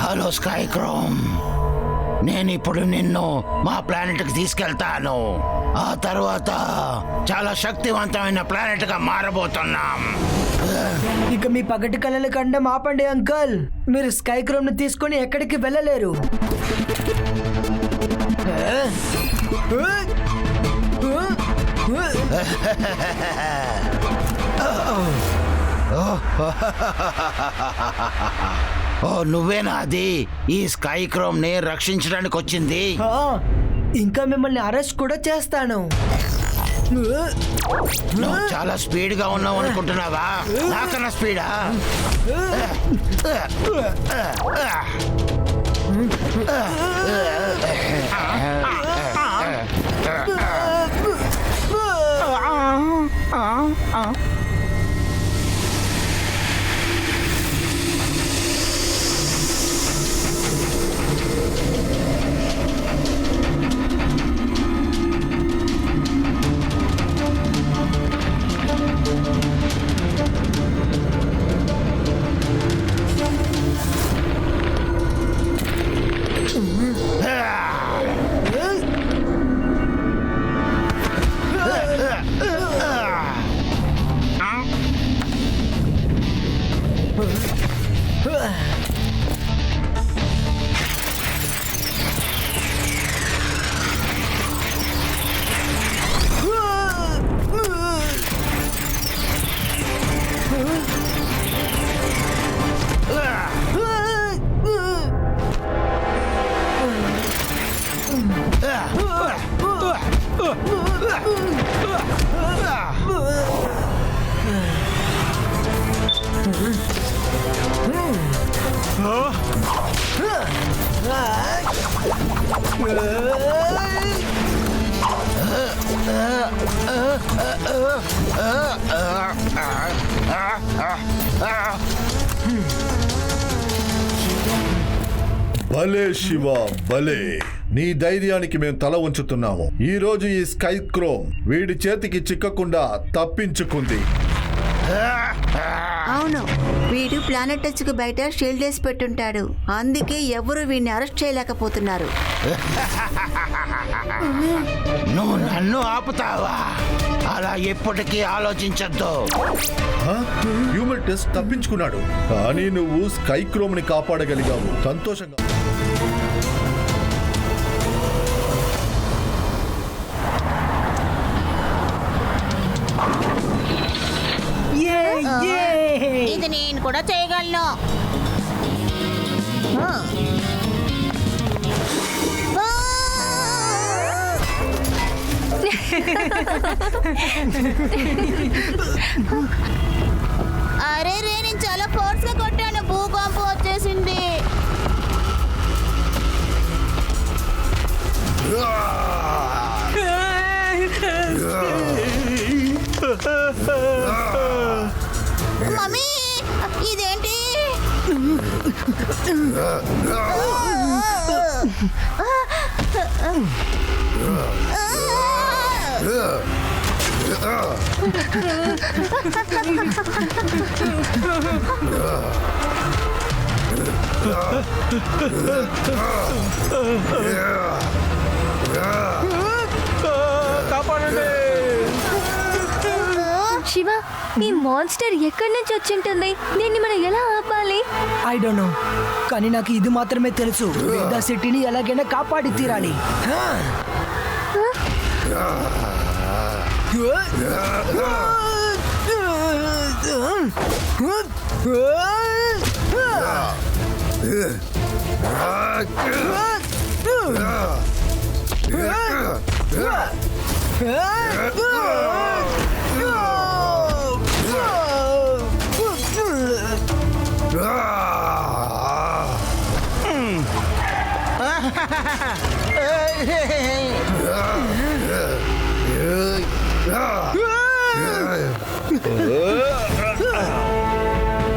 హలో స్కైక్రోమ్, నేను ఇప్పుడు నిన్ను మా ప్లానెట్ కి తీసుకెళ్తాను. ఆ తర్వాత చాలా శక్తివంతమైన ప్లానెట్ గా మారబోతున్నాం. ఇక మీ పగటి కళల కండం ఆపండి అంకల్. మీరు స్కైక్రోమ్ ని తీసుకొని ఎక్కడికి వెళ్ళలేరు. ఓ నువ్వేనా అది ఈ స్కైక్రోమ్ ని రక్షించడానికి వచ్చింది? ఇంకా మిమ్మల్ని అరెస్ట్ కూడా చేస్తాను. నువ్వు చాలా స్పీడ్ గా ఉన్నావు అనుకుంటున్నావా? నాకన్నా స్పీడా? భలే శివ భలే, నీ ధైర్యానికి మేము తల ఉంచుతున్నాము. ఈ రోజు ఈ స్కై క్రోమ్ వీడి చేతికి చిక్కకుండా తప్పించుకుంది. అవును, వీడు ప్లానెట్ టచ్ కు బయట షీల్డ్ వేసి పెట్టుంటాడు. అందుకే ఎవరు వీడిని అరెస్ట్ చేయలేకపోతున్నారు. నువ్వు నన్ను ఆపుతావా? అలా ఎప్పటికీ ఆలోచించద్దు. హ్యూమన్ టెస్ట్ తప్పించుకున్నాడు, కానీ నువ్వు స్కై క్రోమ్ ని కాపాడగలిగావు. సంతోషంగా. ఇది నేను కూడా చేయగలను. అరే రే, నేను చాలా ఫోర్స్ గా కొట్టాను, భూకంపం వచ్చేసింది. మమ్మీ, ఇదేంటి? శివ, ఈ మాన్స్టర్ ఎక్కడి నుంచి వచ్చింటుంది? దీన్ని మనం ఎలా ఆపాలి? ఐ డోంట్ నో, కానీ నాకు ఇది మాత్రమే తెలుసు. వేదా సిటీని ఎలాగైనా కాపాడి తీరాలి.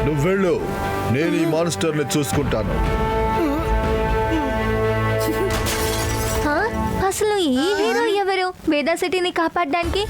నువ్వు వెళ్ళు, నేను ఈ మాన్స్టర్ ని చూసుకుంటాను. అసలు ఈ హీరో ఎవరు వేదా సిటీని కాపాడడానికి?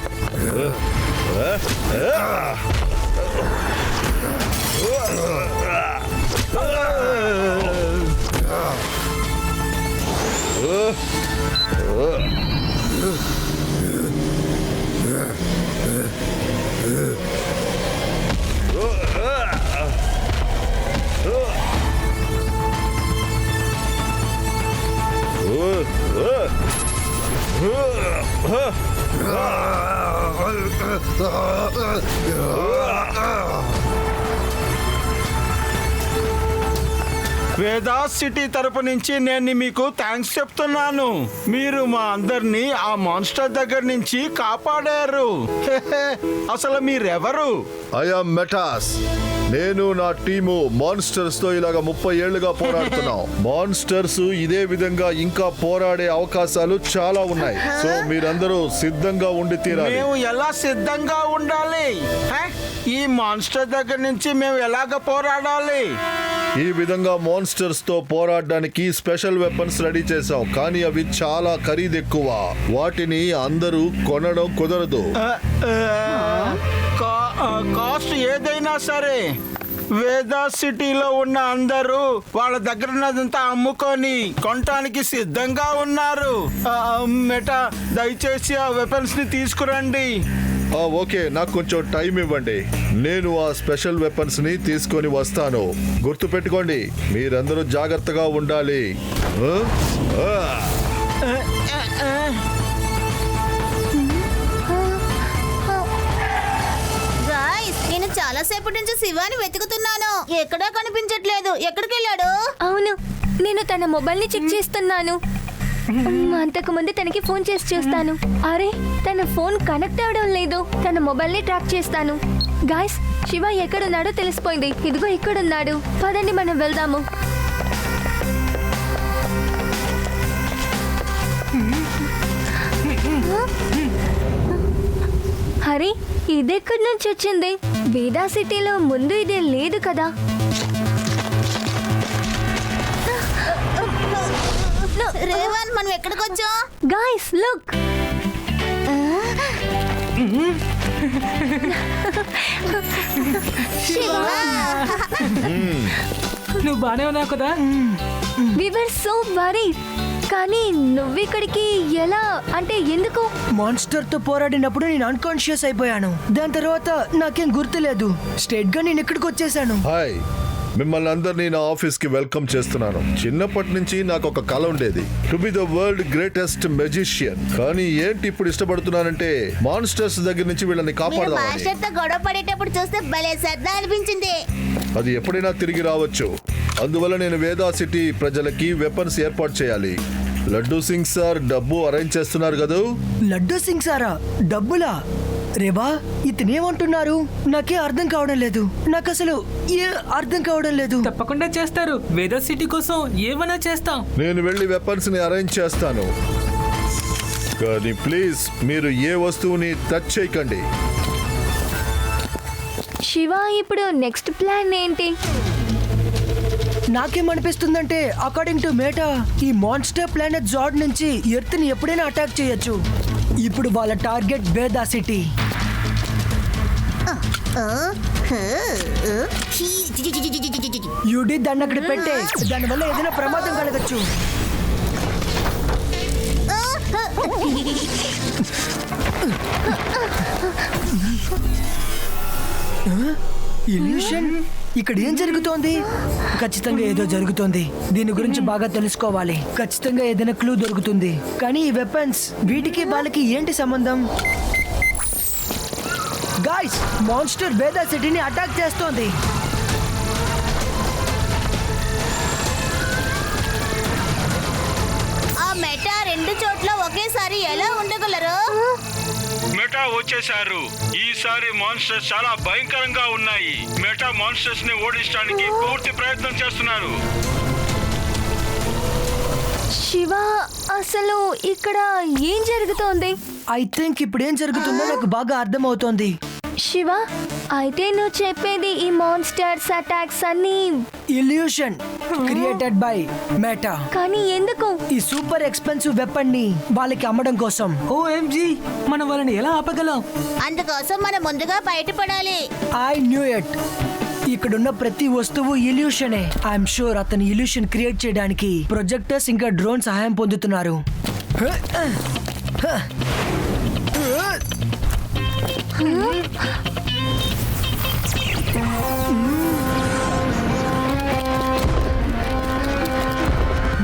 వేదా సిటీ తరపు నుంచి నేను మీకు థ్యాంక్స్ చెప్తున్నాను. మీరు మా అందరినీ ఆ మాన్స్టర్ దగ్గర నుంచి కాపాడారు. అసలు మీరెవరు? I am metas. నేను నా టీము మాన్స్టర్స్ తో ఇలాగ 30 ఏళ్లుగా పోరాడుతున్నాం. మాన్స్టర్స్ ఇదే విధంగా ఇంకా పోరాడే అవకాశాలు చాలా ఉన్నాయి. సో మీరందరూ సిద్ధంగా ఉండి తీరాలి. మేము ఎలా సిద్ధంగా ఉండాలి? ఈ మాన్స్టర్ దగ్గర నుంచి మేము ఎలాగ పోరాడాలి? ఈ విధంగా మాన్స్టర్స్ తో పోరాడడానికి స్పెషల్ వెపన్స్ రెడీ చేసాం, కానీ అవి చాలా ఖరీదెక్కువ. వాటిని అందరూ కొనడం కుదరదు. కాస్ట్ ఏదైనా సరే వేదా సిటీలో ఉన్న అందరూ వాళ్ళ దగ్గర ఉన్నదంతా అమ్ముకొని కొనటానికి సిద్ధంగా ఉన్నారు. మెటా, దయచేసి ఆ వెపన్స్ ని తీసుకురండి. ఓకే, నాకు కొంచెం టైం ఇవ్వండి. నేను ఆ స్పెషల్ వెపన్స్ ని తీసుకొని వస్తాను. గుర్తు పెట్టుకోండి, మీరందరూ జాగ్రత్తగా ఉండాలి. నేను చాలా సేపటి నుంచి శివాని వెతుకుతున్నాను, ఎక్కడా కనిపించట్లేదు. ఎక్కడికి వెళ్ళాడు? అవును, నేను తన మొబైల్ ని చెక్ చేస్తున్నాను. అంతకు ముందు తనకి ఫోన్ చేసి చూస్తాను. అరే తన ఫోన్ కనెక్ట్ అవడం లేదు. తన మొబైల్ ని ట్రాక్ చేస్తాను. గాయ్స్, శివ ఎక్కడున్నాడో తెలిసిపోయింది. ఇదిగో ఇక్కడున్నాడు. పదండి మనం వెళ్దాము. హరి, ఇదెక్కడి నుంచి వచ్చింది? వేదా సిటీలో ముందు ఇది లేదు కదా. రేవన్, మనం ఎక్కడికి వచ్చాం? Guys look. నువ్వు బానే ఉన్నావు కదా? వి వర్ సో వరీడ్. కానీ నువ్విక్కడికి ఎలా, అంటే ఎందుకు? మాన్స్టర్ తో పోరాడినప్పుడు నేను అన్కాన్షియస్ అయిపోయాను. దాని తర్వాత నాకేం గుర్తులేదు. స్ట్రైట్ గా నేను ఇక్కడికి వచ్చేసాను. హాయ్, మిమ్మల్ని అందరినీ నా ఆఫీస్ కి వెల్కమ్ చేస్తున్నాను. చిన్నప్పటి నుంచి నాకు ఒక కల ఉండేది, to be the world greatest magician. కానీ ఏంటి ఇప్పుడు ఇష్టపడుతున్నానంటే మాన్స్టర్స్ దగ్గర నుంచి వీళ్ళని కాపాడదామని. మాస్టర్ తో గొడవ పడేటప్పుడు చూస్తే భలే సరదా అనిపించింది. అది ఎప్పుడైనా తిరిగి రావచ్చు. అందువల్ల నేను వేదా సిటీ ప్రజలకి వెపన్స్ ఏర్పాటు చేయాలి. లడ్డూ సింగ్ సార్ డబ్బు అరేంజ్ చేస్తున్నారు కదా? లడ్డూ సింగ్ సారా? డబ్బులా? రేవా, ఇతనేమంటున్నారు? నాకే అర్థం కావడం లేదు. నాకు అసలు ఏ అర్థం కావడం లేదు. తప్పకుండా చేస్తారు. వేదా సిటీ కోసం ఏమైనా చేస్తాం. నేను వెళ్ళి వెపన్స్ ని అరేంజ్ చేస్తాను. కానీ ప్లీజ్ మీరు ఏ వస్తువుని టచ్ చేయకండి. శివ, ఇప్పుడు నెక్స్ట్ ప్లాన్ ఏంటి? నాకేమనిపిస్తుందంటే అకార్డింగ్ టు మేటా ఈ మాన్స్టర్ ప్లానెట్ జాడ్ నుంచి ఎర్త్ ని ఎప్పుడైనా అటాక్ చేయొచ్చు. ఇప్పుడు వాళ్ళ టార్గెట్ వేదా సిటీ. యూడి దాన్ని అక్కడ పెట్టే, దానివల్ల ఏదైనా ప్రమాదం కలగచ్చు. ఇల్యూషన్, ఇక్కడ ఏం జరుగుతోంది? ఖచ్చితంగా ఏదో జరుగుతోంది. దీని గురించి బాగా తెలుసుకోవాలి. ఖచ్చితంగా ఏదైనా క్లూ దొరుకుతుంది. కానీ ఈ వెపన్స్, వీటికి వాళ్ళకి ఏంటి సంబంధం? గాయ్స్, మాన్స్టర్ వేదా సిటీని అటాక్ చేస్తోంది. ఆ మెటా రెండు చోట్ల ఒకేసారి ఎలా ఉండగలరు? మెటా వచ్చేసారు. ఈసారి మాన్స్టర్స్ చాలా భయంకరంగా ఉన్నాయి. మెటా మాన్స్టర్స్ ని ఓడించడానికి పూర్తి ప్రయత్నం చేస్తున్నారు. శివ, అసలు ఇక్కడ ఏం జరుగుతోంది? ఐ థింక్ ఇప్పుడు ఏం జరుగుతుందో నాకు బాగా అర్థమవుతోంది. శివ, అయితే నువ్వు చెప్పేది ఈ మాన్స్టర్స్ అటాక్స్ అన్ని ఇల్యూషన్ క్రియేటెడ్ బై మెటా. కానీ ఎందుకు? ఈ సూపర్ ఎక్స్పెన్సివ్ వెపన్ ని వాళ్ళకి అమ్మడం కోసం. ఓఎంజీ, మనం వాళ్ళని ఎలా ఆపగలం? అందుకోసం మనం ముందుగా బయటపడాలి. I knew it. ఇక్కడున్న ప్రతి వస్తువు ఇల్యూషనే. ఐఎమ్ షూర్ అతను ఇల్యూషన్ క్రియేట్ చేయడానికి ప్రొజెక్టర్స్ ఇంకా డ్రోన్ సహాయం పొందుతున్నారు.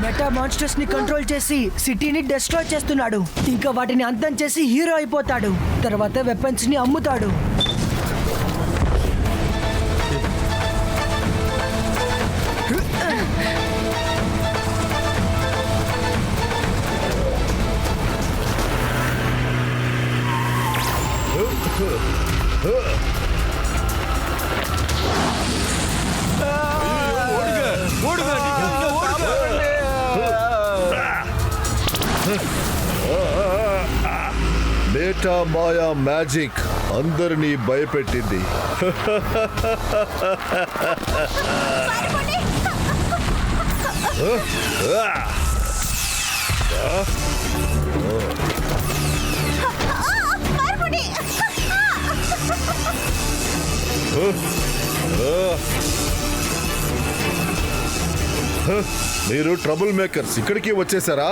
మెటా మాన్స్టర్స్ ని కంట్రోల్ చేసి సిటీని డిస్ట్రాయ్ చేస్తున్నాడు. ఇంకా వాటిని అంతం చేసి హీరో అయిపోతాడు. తర్వాత వెపన్స్ ని అమ్ముతాడు. బేటా మాయా మ్యాజిక్ అందరినీ భయపెట్టింది. మీరు ట్రబుల్ మేకర్స్ ఇక్కడికి వచ్చేసారా?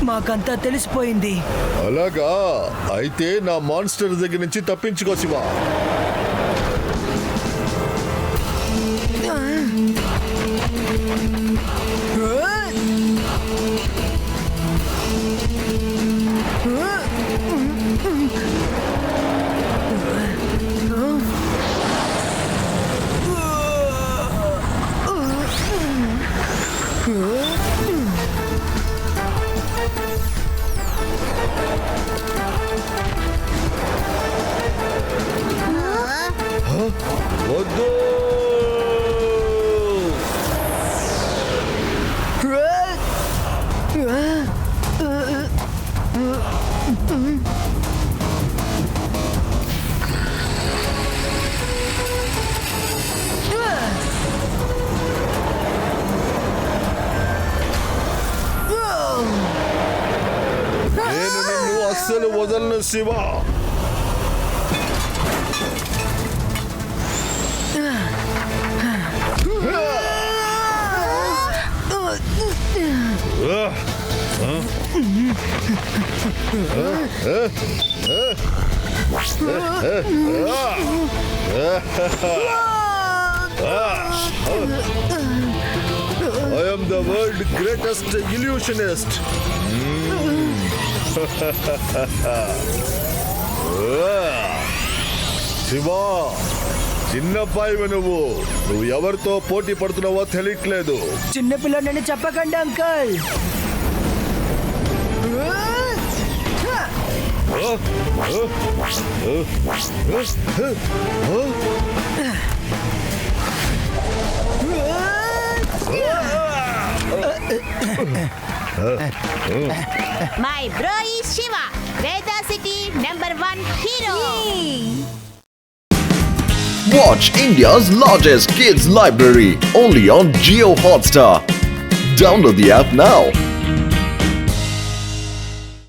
మాకంతా తెలిసిపోయింది. అలాగా, అయితే నా మాన్స్టర్ దగ్గర నుంచి తప్పించుకో శివా. వద్దు. నేను నిన్ను అస్సలు వదలను Shiva. I am the world's greatest illusionist. Shiva, చిన్నపాయివి నువ్వు ఎవరితో పోటీ పడుతున్నావో తెలియట్లేదు. చిన్నపిల్లడని చెప్పకండి uncle. My bro is Shiva, Veda city #1 hero. Watch India's largest kids library only on Jio Hotstar. Download the app now.